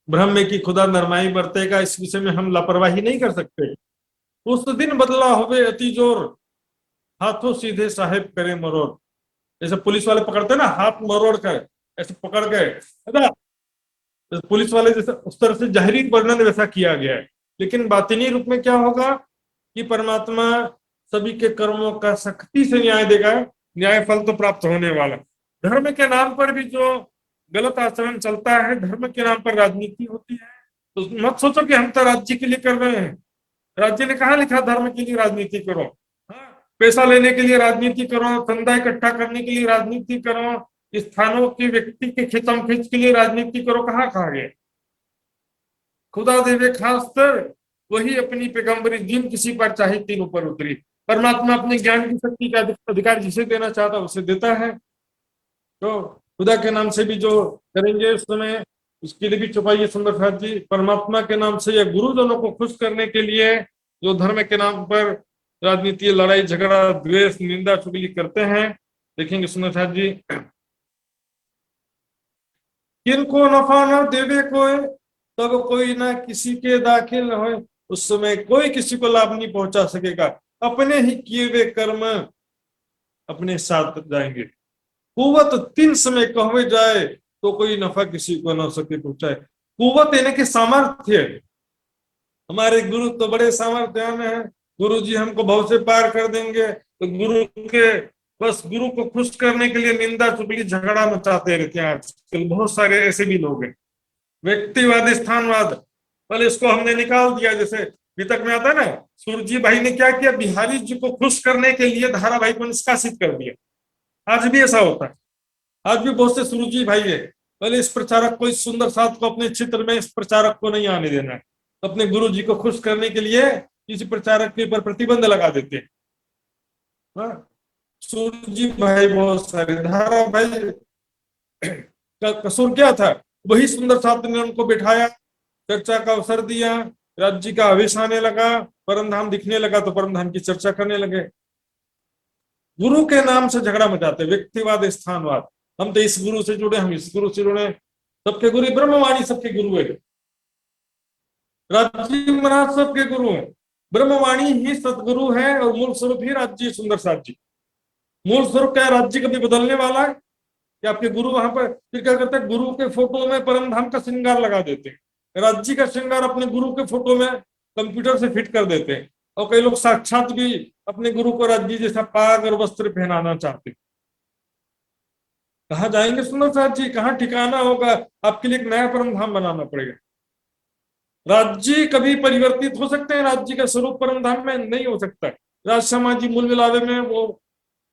भ्रम में कि खुदा नरमाई बरतेगा, इस विषय में हम लापरवाही नहीं कर सकते। उस दिन बदला होवे अति जोर, हाथों सीधे साहेब करे मरोड़। जैसे पुलिस वाले पकड़ते ना, हाथ मरोड़ कर ऐसे पकड़ के, है ना, पुलिस वाले जैसे उस तरह से जाहिरी वर्णन वैसा किया गया है। लेकिन बातिनी रूप में क्या होगा कि परमात्मा सभी के कर्मों का सख्ती से न्याय देगा। न्याय फल तो प्राप्त होने वाला। धर्म के नाम पर भी जो गलत आचरण चलता है, धर्म के नाम पर राजनीति होती है, तो मत सोचो कि हम तो राज्य के लिए कर रहे हैं। राज्य ने कहा लिखा धर्म के लिए राजनीति करो? हाँ, पैसा लेने के लिए राजनीति करो, चंदा इकट्ठा करने के लिए राजनीति करो, स्थानों के व्यक्ति के खिंचम खिंच के लिए राजनीति करो, कहाँ कहा गया? खुदा देवे खास कर वही अपनी पैगंबरी दिन किसी पर चाहे तीन ऊपर उतरी। परमात्मा अपने ज्ञान की शक्ति का अधिकार जिसे देना चाहता उसे देता है। तो खुदा के नाम से भी जो करेंगे उस समय, उसके लिए भी चुपाइए सुंदर साथ जी। परमात्मा के नाम से या गुरुजनों को खुश करने के लिए जो धर्म के नाम पर राजनीति, लड़ाई झगड़ा, द्वेष, निंदा चुगली करते हैं, देखेंगे सुंदर साथ जी। किनको नफा न देवे कोई, तब कोई ना किसी के दाखिल न हो। उस समय कोई किसी को लाभ नहीं पहुंचा सकेगा। अपने ही किए हुए कर्म अपने साथ जाएंगे। कुवत तीन समय कहवे जाए, तो कोई नफा किसी को न सके पहुंचाए। कुवत यानी कि सामर्थ्य। हमारे गुरु तो बड़े सामर्थ्यवान है, गुरु जी हमको भव से पार कर देंगे। तो गुरु के बस गुरु को खुश करने के लिए निंदा चुगली झगड़ा मचाते रहते हैं। आजकल बहुत सारे ऐसे भी लोग हैं। व्यक्तिवाद स्थानवाद, पहले इसको हमने निकाल दिया। जैसे वितक में आता है ना, सूरजी भाई ने क्या किया, बिहारी जी को खुश करने के लिए धारावाहिक को निष्कासित कर दिया। आज भी ऐसा होता है। आज भी बहुत से सूरजी भाई है, पहले इस प्रचारक को, इस सुंदर साथ को अपने क्षेत्र में, इस प्रचारक को नहीं आने देना है। अपने गुरु जी को खुश करने के लिए किसी प्रचारक के ऊपर प्रतिबंध लगा देते हैं। सूरजी भाई बहुत सारे, धारा भाई का कसूर क्या था? वही सुंदर साथ ने उनको बिठाया, चर्चा का अवसर दिया, राज्य का आवेश आने लगा, परम धाम दिखने लगा तो परम धाम की चर्चा करने लगे। गुरु के नाम से झगड़ा मचाते, व्यक्तिवाद स्थानवाद। हम तो इस गुरु से जुड़े, हम इस गुरु से जुड़े। सबके गुरु ब्रह्मवाणी, सबके गुरु है। राज्य महाराज सबके गुरु है। ब्रह्मवाणी ही सदगुरु है और मूल स्वरूप ही राज्य सुंदर साथ जी। मूल स्वरूप क्या? राज्य कभी बदलने वाला है कि आपके गुरु वहां पर फिर क्या करते हैं, गुरु के फोटो में परम धाम का श्रृंगार लगा देते हैं। राज्य का श्रृंगार अपने गुरु के फोटो में कंप्यूटर से फिट कर देते हैं। और कई लोग साक्षात भी अपने गुरु को राज्य जैसा पाग और वस्त्र पहनाना चाहते। कहाँ जाएंगे सुंदर साथ जी, कहाँ ठिकाना होगा? आपके लिए एक नया परम धाम बनाना पड़ेगा। राज्य कभी परिवर्तित हो सकते हैं, राज्य का स्वरूप परम धाम में नहीं हो सकता। राजश्यामा जी मूल मिलावे में वो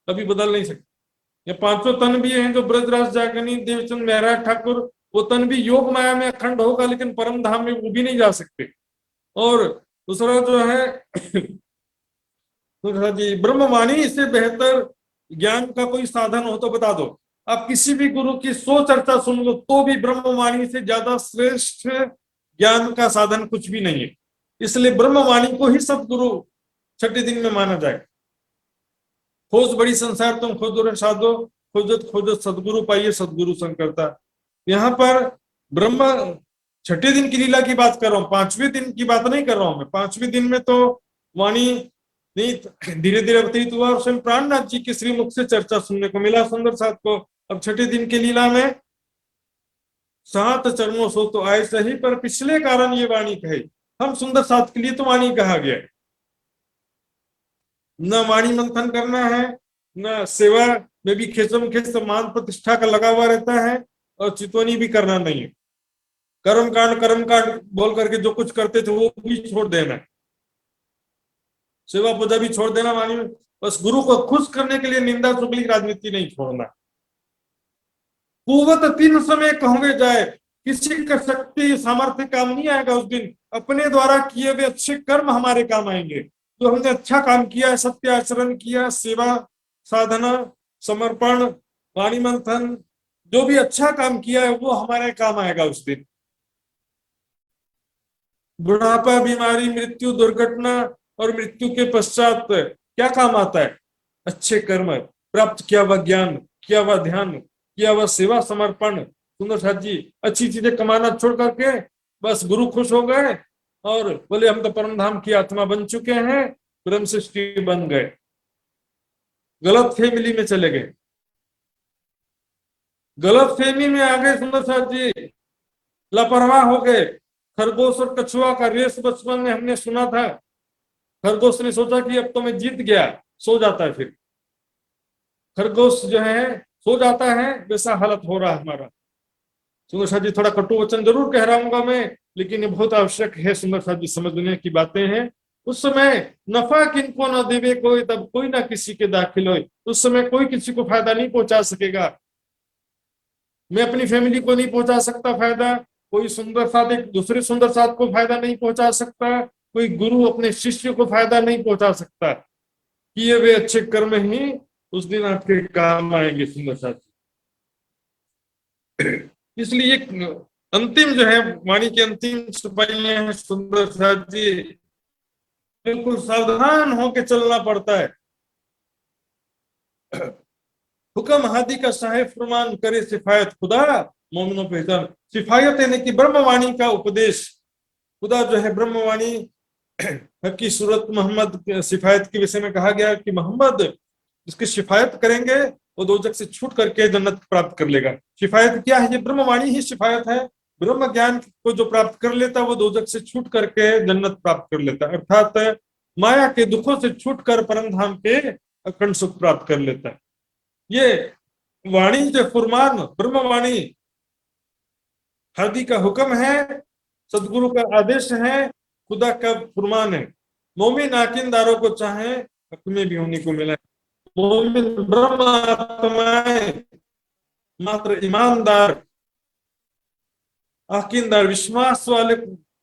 कभी बदल नहीं सकते। ये पांचों तन भी हैं जो ब्रजराज जागनी देवचंद महराज ठाकुर, वो तन भी योग माया में अखंड होगा, लेकिन परम धाम में वो भी नहीं जा सकते। और दूसरा जो है जी, ब्रह्मवाणी से बेहतर ज्ञान का कोई साधन हो तो बता दो। आप किसी भी गुरु की 100 चर्चा सुन लो तो भी ब्रह्मवाणी से ज्यादा श्रेष्ठ ज्ञान का साधन कुछ भी नहीं है। इसलिए ब्रह्मवाणी को ही सदगुरु छठे दिन में माना जाए। खोज बड़ी संसार तुम खोजो रे साधो, खोजत खोजत सदगुरु पाइए सदगुरु संकरता। यहाँ पर ब्रह्म छठे दिन की लीला की बात कर रहा हूँ, 5वें दिन की बात नहीं कर रहा हूं मैं। 5वें दिन में तो वाणी धीरे धीरे अवतरित हुआ और स्वयं प्राणनाथ जी के श्रीमुख से चर्चा सुनने को मिला सुंदर साथ को। अब छठे दिन की लीला में 7 चरणों सो तो आए सही, पर पिछले कारण ये वाणी कही। हम सुंदर साथ के लिए तो वाणी कहा गया, न वाणी मंथन करना है, न सेवा में भी खेचम खेच मान प्रतिष्ठा का लगा हुआ रहता है, और चितवनी भी करना नहीं है। कर्म कांड बोल करके जो कुछ करते थे वो भी छोड़ देना, सेवा पूजा भी छोड़ देना वाणी में। बस गुरु को खुश करने के लिए निंदा चुगली राजनीति नहीं छोड़ना। कुवत 3 समय कहोगे जाए, किसी का शक्ति सामर्थ्य काम नहीं आएगा उस दिन। अपने द्वारा किए हुए अच्छे कर्म हमारे काम आएंगे। जो हमने अच्छा काम किया, सत्य आचरण किया, सेवा साधना समर्पण वाणी मंथन, जो भी अच्छा काम किया है वो हमारे काम आएगा उस दिन। बुढ़ापा, बीमारी, मृत्यु, दुर्घटना और मृत्यु के पश्चात क्या काम आता है? अच्छे कर्म, प्राप्त किया हुआ ज्ञान, किया हुआ ध्यान, किया हुआ सेवा समर्पण। सुंदर साथ जी अच्छी चीजें कमाना छोड़ करके बस गुरु खुश हो गए और बोले हम तो परम धाम की आत्मा बन चुके हैं, ब्रह्म सृष्टि बन गए। गलत फैमिली में चले गए, गलत फहमी में आ गए सुंदर साथ जी, लापरवाह हो गए। खरगोश और कछुआ का रेस बचपन में हमने सुना था। खरगोश ने सोचा कि अब तो मैं जीत गया, सो जाता है। फिर खरगोश जो है सो जाता है, वैसा हालत हो रहा है हमारा। सुंदर साथ जी थोड़ा कटु वचन जरूर कह रहा हूँ मैं, लेकिन ये बहुत आवश्यक है सुंदर साथ जी, समझने की बातें हैं। उस समय नफा किनको न देवे कोई, तब कोई ना किसी के दाखिल हो। उस समय कोई किसी को फायदा नहीं पहुंचा सकेगा। मैं अपनी फैमिली को नहीं पहुंचा सकता फायदा, कोई सुंदर साथ एक दूसरे सुंदर साथ को फायदा नहीं पहुंचा सकता, कोई गुरु अपने शिष्य को फायदा नहीं पहुंचा सकता। किए वे अच्छे कर्म ही उस दिन आपके काम आएंगे सुंदर साथ। इसलिए अंतिम जो है वाणी की अंतिम सिपाहियां हैं सुंदर साथ जी, बिल्कुल सावधान होकर चलना पड़ता है। हुक्म हादी का साहेब फरमान करे सिफायत खुदा, मोमिनो पहचान। सिफायत यानी कि ब्रह्मवाणी का उपदेश। खुदा जो है ब्रह्मवाणी की सूरत मोहम्मद सिफायत के विषय में कहा गया कि मोहम्मद जिसकी शिफायत करेंगे वो दोजख से छूट करके जन्नत प्राप्त कर लेगा। शिफायत क्या है? ये ब्रह्मवाणी ही शिफायत है। ब्रह्म ज्ञान को जो प्राप्त कर लेता है वो दोजख से छूट करके जन्नत प्राप्त कर लेता है, अर्थात माया के दुखों से छूट कर परम धाम के अखंड सुख प्राप्त कर लेता है। ये वाणी जो फुरमान ब्रह्मवाणी हादी का हुक्म है, सदगुरु का आदेश है, खुदा का फुरमान है। मोमिन आकिंदारों को चाहे हक में भी होने को मिला। मोमिन ब्रह्म आत्माएं मात्र ईमानदार आकिंदार विश्वास वाले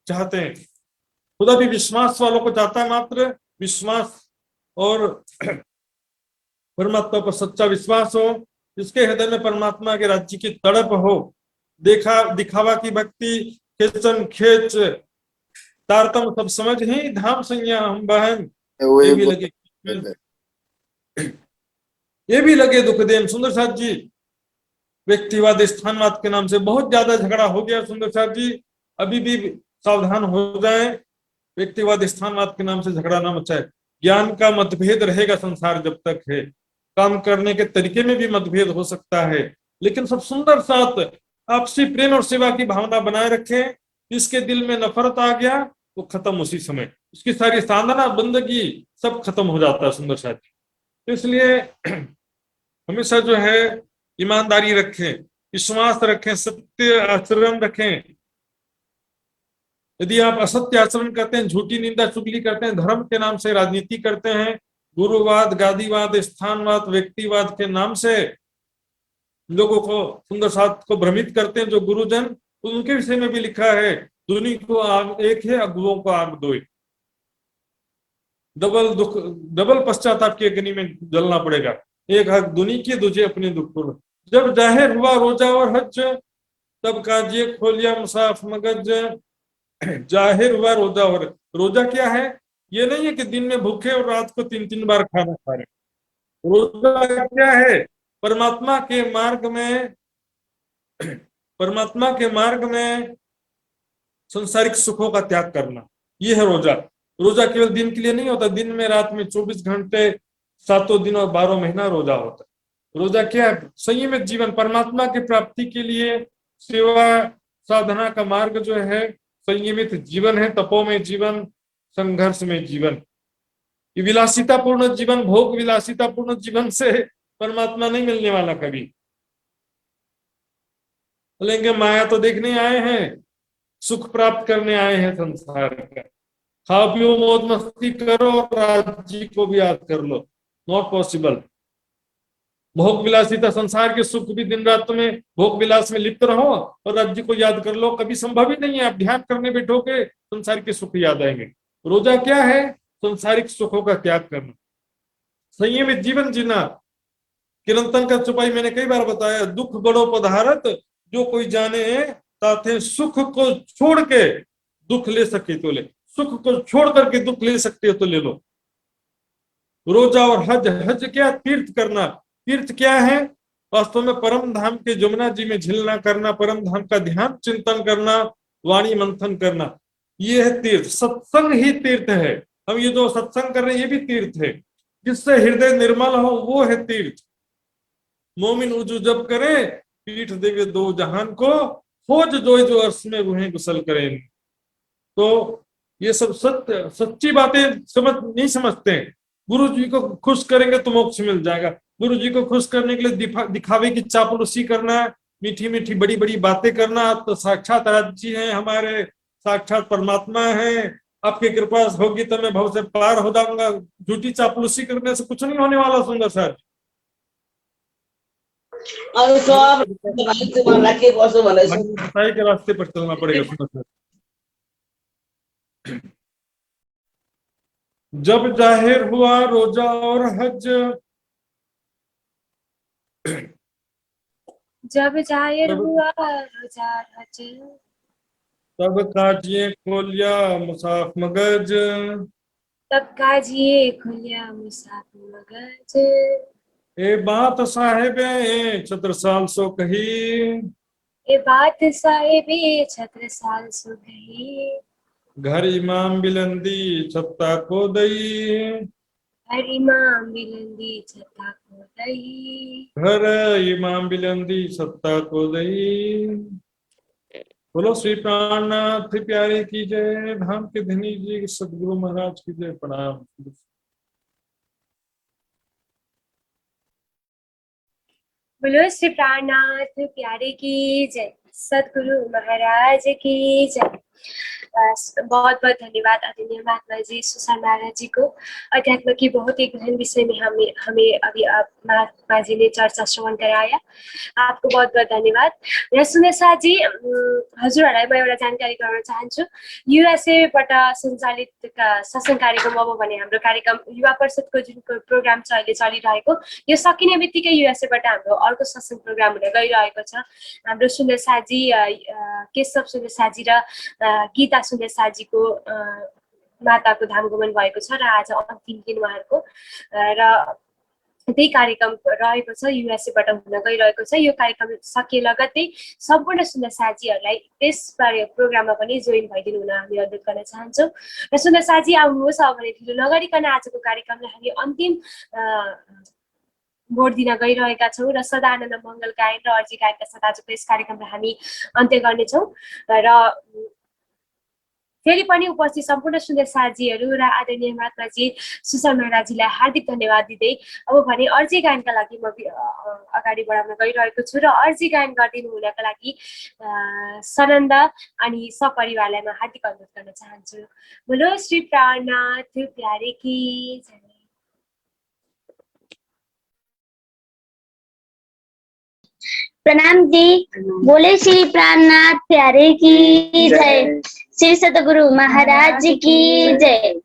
चाहते हैं। खुदा भी विश्वास वालों को चाहता है, मात्र विश्वास और परमात्मा पर सच्चा विश्वास हो, जिसके हृदय में परमात्मा के राज्य की तड़प हो। दिखावा की भक्ति, खेचन खेच तारतम सब समझ ही धाम संज्ञा हम बहन, ये भी लगे दुख देम। सुंदर साथ जी व्यक्तिवाद स्थानवाद के नाम से बहुत ज्यादा झगड़ा हो गया सुंदर साथ जी, अभी भी सावधान हो जाएं। व्यक्तिवाद स्थानवाद के नाम से झगड़ा ना मचाए। ज्ञान का मतभेद रहेगा संसार जब तक है, काम करने के तरीके में भी मतभेद हो सकता है, लेकिन सब सुंदर साथ आपसी प्रेम और सेवा की भावना बनाए रखें। जिसके दिल में नफरत आ गया वो खत्म उसी समय। उसकी सारी साधना बंदगी सब खत्म हो जाता है सुंदर साथी। तो इसलिए हमेशा जो है ईमानदारी रखें, विश्वास रखें, सत्य आचरण रखें। यदि आप असत्य आचरण करते हैं, झूठी निंदा चुगली करते हैं, धर्म के नाम से राजनीति करते हैं, गुरुवाद, गादीवाद, स्थानवाद, व्यक्तिवाद के नाम से लोगों को, सुंदर साथ को भ्रमित करते हैं जो गुरुजन, तो उनके विषय में भी लिखा है, दुनिया को आग एक है, अगुओं को आग दो। डबल दुख, डबल पश्चाताप की अग्नि में जलना पड़ेगा। एक हक दुनिया की, दूजे अपने दुख को। जब जाहिर हुआ रोजा और हज, तब काजिए खोलिया मुसाफ मगज। जाहिर हुआ रोजा, और रोजा क्या है? ये नहीं है कि दिन में भूखे और रात को 3-3 बार खाना खा रहे। रोजा क्या है? परमात्मा के मार्ग में, परमात्मा के मार्ग में संसारिक सुखों का त्याग करना, ये है रोजा। रोजा केवल दिन के लिए नहीं होता, दिन में रात में 24 घंटे 7 दिन और 12 महीना रोजा होता है। रोजा क्या है? संयमित जीवन, परमात्मा की प्राप्ति के लिए सेवा साधना का मार्ग जो है संयमित जीवन है, तपो में जीवन, संघर्ष में जीवन। ये विलासितापूर्ण जीवन, भोग विलासितापूर्ण जीवन से परमात्मा नहीं मिलने वाला कभी। बोलेंगे माया तो देखने आए हैं, सुख प्राप्त करने आए हैं संसार का। खाओ पियो मौज मस्ती करो और राज्य को भी याद कर लो, नॉट पॉसिबल। भोग विलासिता, संसार के सुख भी दिन रात में भोग विलास में लिप्त रहो और राज्य को याद कर लो, कभी संभव ही नहीं है। आप ध्यान करने बैठोगे संसार के सुख याद आएंगे। रोजा क्या है? संसारिक सुखों का त्याग करना, संयमित जीवन जीना। किरंतन का चौपाई मैंने कई बार बताया, दुख बड़ो पधारत, जो कोई जाने ताथे सुख को छोड़ के दुख ले सके तो ले, सुख को छोड़ करके दुख ले सकते हो तो ले लो। रोजा और हज, हज क्या? तीर्थ करना। तीर्थ क्या है? वास्तव में परम धाम के जमुना जी में झिलना करना, परम धाम का ध्यान चिंतन करना, वाणी मंथन करना, ये है तीर्थ। सत्संग ही तीर्थ है। हम ये जो सत्संग कर रहे हैं ये भी तीर्थ है। जिससे हृदय निर्मल हो वो है तीर्थ। मोमिन उजू जब करे, पीठ देवे दो जहान को, खोज जो अर्श में रूहें गुसल करें। तो ये सब सत्य सच्ची बातें नहीं समझते हैं। गुरु जी को खुश करेंगे तो मोक्ष मिल जाएगा। गुरु जी को खुश करने के लिए दिखावे की चापलूसी करना, मीठी मीठी बड़ी बड़ी बातें करना, आप तो साक्षात राज्य हैं, हमारे साक्षात परमात्मा हैं, आपकी कृपा होगी तो मैं भव से पार हो जाऊंगा। झूठी चापलूसी करने से कुछ नहीं होने वाला सुंदर सर। सच्चाई के रास्ते पर चलना पड़ेगा सुंदर सर। जब जाहिर हुआ रोजा और हज, जब जाहिर हुआ रोजा और हज, तब काजिए खोलिया मुसाफ मगज। तब काजिए खुलिया मुसाफ मगज। ए बात साहेबे छत्रसाल सो कही, ए बात साहेबे छत्रसाल सो कही। घर इमाम बिलंदी छत्ता को दई, हर इमाम बिलंदी छत्ता को दई। घर इमाम बिलंदी छत्ता को दई। बोलो श्री प्राणनाथ प्यारे की जय, धाम के धनी जी सदगुरु महाराज की जय। प्रणाम। बोलो श्री प्राणनाथ प्यारे की जय, सदगुरु महाराज की जय। बहुत बहुत धन्यवाद आदरणीय महात्मा जी सुशांत महाराज जी को। अध्यात्म की बहुत ही गहन विषय में हमें अभी महात्मा जी ने चर्चा श्रवण कराया। आपको बहुत बहुत धन्यवाद। र सुनेशा जी, हजुरहरूलाई म एउटा जानकारी गराउन चाहन्छु। युएसएबाट सञ्चालित सत्संग कार्यक्रम अब भने हाम्रो कार्यक्रम युवा परिषदको जुन प्रोग्राम छ अहिले चलिरहेको, यो सकिने बित्तिकै युएसएबाट हाम्रो अर्को सत्संग प्रोग्राम हुन गइरहेको छ। हाम्रो सुनेशा जी, केशव सुनेशा जी र गीता सुनेशा जीको माताको धाम गमन भएको छ र आज अन्तिम दिन उहाँहरूको र त्यही कार्यक्रम रहेको छ, युएसएबाट हुन गइरहेको छ। यो कार्यक्रम सकिए लगत्तै सम्पूर्ण सुनेशाजीहरूलाई त्यसबारे प्रोग्राममा पनि जोइन भइदिनु हुन हामी अनुरोध गर्न चाहन्छौँ। र सुनेशाजी आउनुहोस्, अब भने ढिलो नगरिकन आजको कार्यक्रमलाई हामी अन्तिम भोट दिन गइरहेका छौँ र सदानन्द मङ्गल गायन र अर्जी गायनका साथ आजको यस कार्यक्रमलाई हामी अन्त्य गर्नेछौँ। र फेरि पनि उपस्थित सम्पूर्ण सुन्दर साथीहरू र आदरणीय महात्माजी सुशान्त महाराजजीलाई हार्दिक धन्यवाद दिँदै अब भने अर्जी गायनका लागि म अगाडि बढाउन गइरहेको छु र अर्जी गायन गरिदिनु हुनका लागि सनन्द अनि सपरिवारलाई म हार्दिक अनुरोध गर्न चाहन्छु। बोलो श्री प्राणनाथ प्यारे की जय। प्रणाम जी। बोले श्री प्राणनाथ प्यारे की जय। श्री सतगुरु महाराज की जय।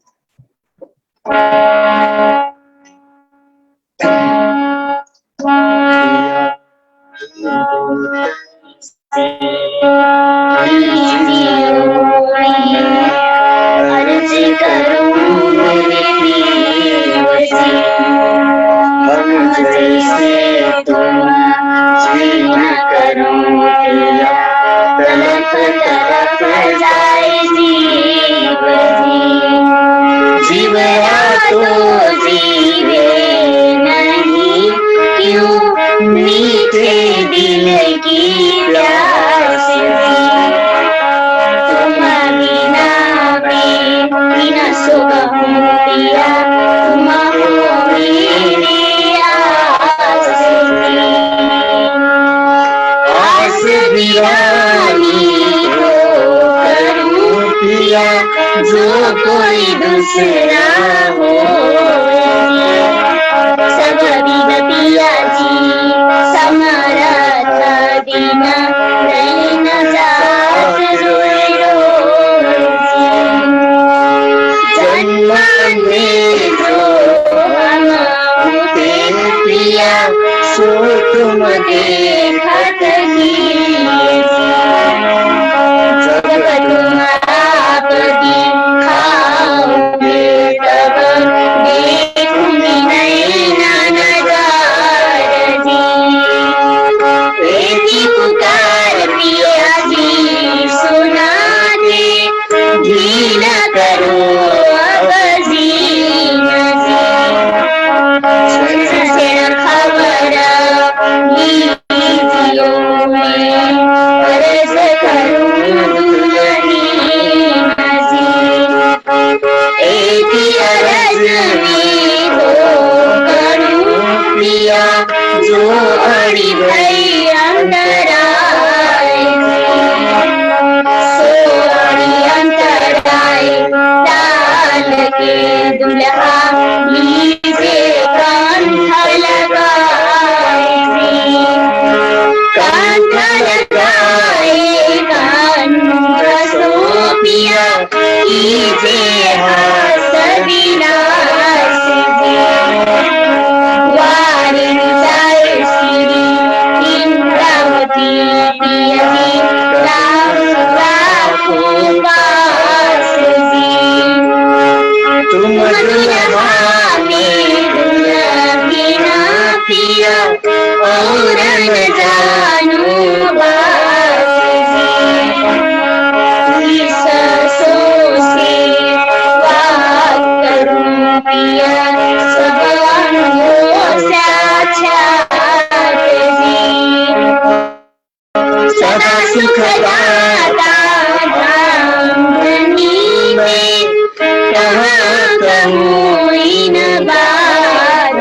अर्ज करूं हम जैसे तुम जीना करो पिया तड़प तड़प जाए जीव जीवया तो जीवे नहीं क्यों मीठे दिल की प्यास तुम बिना बिना सुख पिया तुम हो मेरी आस दीवानी हो करूं पिया जो कोई दूसरा हो सब दिन पिया जी समरथ दिन रहना जात रोए जन्म में जो हम होते पिया सो तुम देखत जब तुम आप दिखाओगे तब देखूंगी नैना नजार जी एक ही पुकार पिया जी सुना दे ढीला करो अब जीना से खबर लीजियो मैं अर्ज करूं दुल्हनीन एक अर्ज में हो करूं पिया जो अड़ी भई अंतर आए सो अड़ी अंतर आए डाल के दुल्हा लीजे कंठ लगाए कंठ लगाए कंठ सोपिया कीजे हास विनाश वारिन जाए श्री इंद्रावती पिया राखो पास तुम दुल्हा में दुल्हनिया पिया और न जानो बात ससो से बात करूं पिया सब अनुभव साक्षात सदा सुख दाता धाम धनी में कहाँ कहूँ इन बात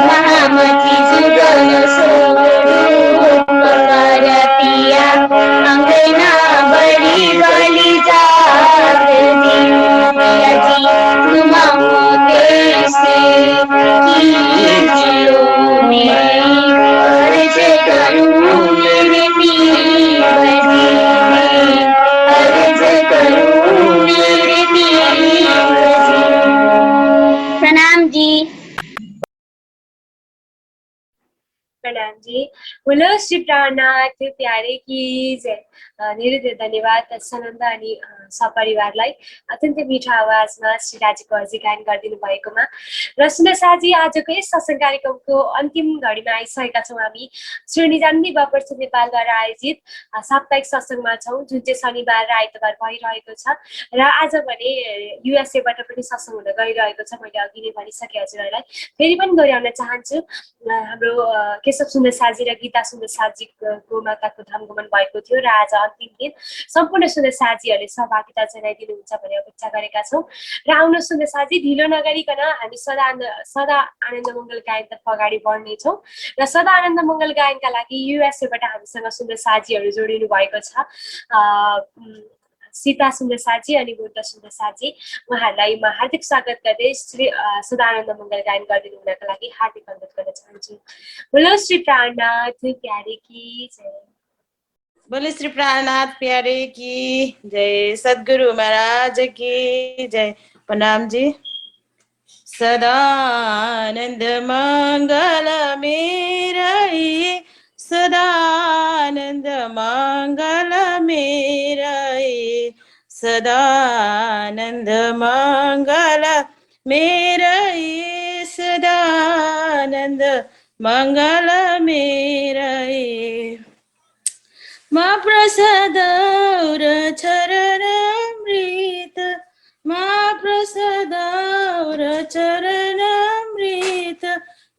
महामती जुगल स्वरूप कर पिया अंगना बड़ी गली जात पिया जी तुम होते से कीजियो मैं अर्ज करूं मेरे पीर अर्ज करूं मेरे पीर प्रणाम जी। प्रणाम जी। बोलो श्री प्राणनाथ प्यारे की जय। धेरै धेरै धन्यवाद सनन्द अनि सपरिवारलाई अत्यन्तै मिठो आवाजमा श्री राजीको अर्जी गायन गरिदिनु भएकोमा र सुन्दर साथी आजको यस सत्सङ्ग कार्यक्रमको अन्तिम घडीमा आइसकेका छौँ। हामी श्री निजानन्दी बापरसु नेपालद्वारा आयोजित साप्ताहिक सत्सङ्गमा छौँ जुन चाहिँ शनिबार र आइतबार भइरहेको छ र आज भने युएसएबाट पनि सत्सङ्ग हुन गइरहेको छ। मैले अघि नै भनिसकेँ हजुरहरूलाई फेरि पनि दोहोऱ्याउन चाहन्छु। हाम्रो केशव सुन्दर सुन्दर साजी र गीता सुन्दर साजीको माताको धामगमन भएको थियो र आज अन्तिम दिन सम्पूर्ण सुन्दर साजीहरूले सहभागिता जनाइदिनुहुन्छ भन्ने अपेक्षा गरेका छौँ र आउनु सुन्दर साजी ढिलो नगरिकन हामी सदा आनन्द मङ्गल गायनतर्फ अगाडि बढ्नेछौँ र सदा आनन्द मङ्गल गायनका लागि युएसएबाट हामीसँग सुन्दर साजीहरू जोडिनु भएको छ सीता सुन्दर साजी अनि बुद्ध सुन्दर साजी उहाँहरूलाई म हार्दिक स्वागत गर्दै श्री सदानन्द मङ्गल गायन गरिदिनु हुनका लागि हार्दिक अनुरोध गर्न चाहन्छु। बोलो श्री प्राणनाथ प्यारे की जय। बोले श्री प्राणनाथ प्यारे की जय, सदगुरु महाराज की जय। प्रणाम जी। सदानंद मंगल मेरे, सदानंद मंगल मेरे, सदानंद मंगल मेरे, सदानंद मंगल मेरे। माँ प्रसाद और चरणामृत, माँ प्रसाद और चरणामृत,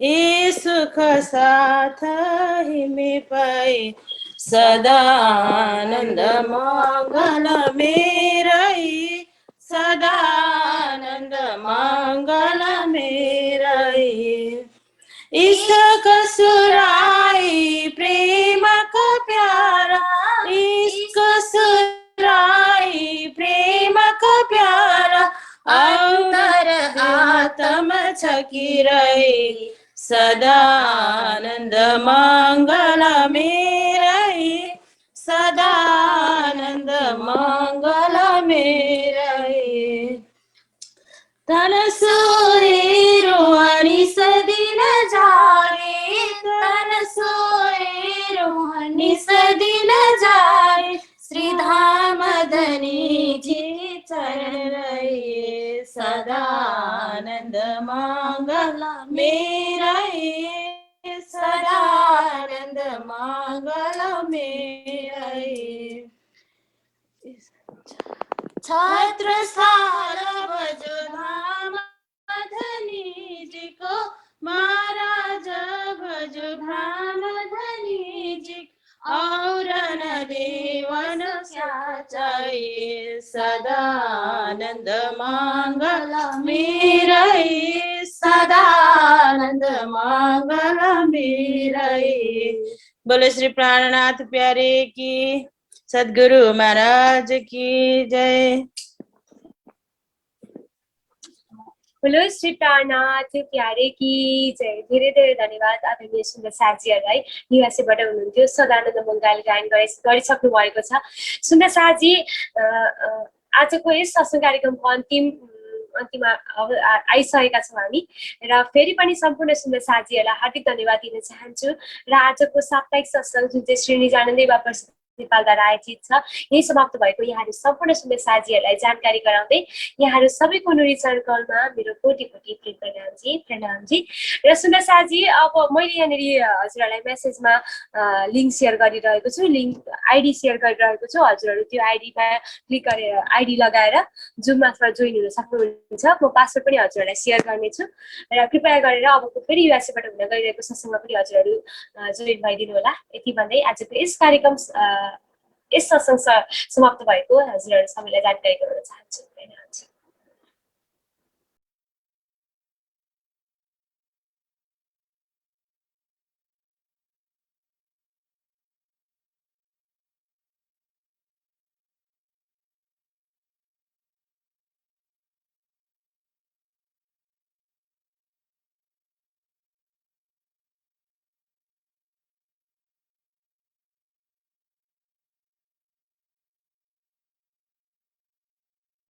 ये सुख साथ ही में पाए, सदानंद मंगल मेरे, सदानंद मंगल मेरे। इश्क सुराई प्रेम का प्यारा, इश्क सुराई प्रेम का प्यारा, अंतर आत्म छकी रहे, सदानंद मंगल मेरे, सदानंद मंगल मेरे। तन सोए रोहानी सदिन जाए, तन सोए रोहानी सदिन जाए, श्री धाम धनी जी चरण रहे, सदानंद मंगल मेरे, सदानंद मंगल मेरे। छत्रसाल भजो धाम धनी जी को, महाराज भजो धाम धनी जी, और न देवन क्या चाहिए, सदानंद मंगल मेरे, सदानंद मंगल मेरे। बोले श्री प्राणनाथ प्यारे की, सदगुरु महाराज की जय। बोलो श्री प्राणनाथ प्यारे की जय। धेरै धेरै धन्यवाद आदरणीय सुन्दर साजीहरूलाई, युएसएबाट हुनुहुन्थ्यो, सदानन्द मङ्गल गायन गरिसक्नु भएको छ। सुन्दर साजी आजको यस सत्सङ्ग कार्यक्रमको अन्तिममा आइसकेका छौँ हामी र फेरि पनि सम्पूर्ण सुन्दर साजीहरूलाई हार्दिक धन्यवाद दिन चाहन्छु र आजको साप्ताहिक सत्सङ्ग जुन चाहिँ श्री निजानन्दै बाबा नेपालद्वारा आयोजित छ यही समाप्त भएको। यहाँहरू सम्पूर्ण सुन्दर साजीहरूलाई जानकारी गराउँदै यहाँहरू सबैको नुरी चरणकलमा मेरो कोटि कोटि प्रणाम जी। र सुन्दर साजी अब मैले यहाँनिर हजुरहरूलाई मेसेजमा लिङ्क सेयर गरिरहेको छु, लिङ्क आइडी सेयर गरिरहेको छु। हजुरहरू त्यो आइडीमा क्लिक गरेर आइडी लगाएर जुम मार्फत जोइन हुन सक्नुहुन्छ। म पासवर्ड पनि हजुरहरूलाई सेयर गर्नेछु र कृपया गरेर अबको फेरि युएसएबाट हुन गइरहेको सत्सङ्गमा पनि हजुरहरू जोइन भइदिनु होला। यति भन्दै आजको यस कार्यक्रम यस सत्सङ्ग समाप्त भएको हजुरहरू सबैलाई जानकारी गराउन चाहन्छु।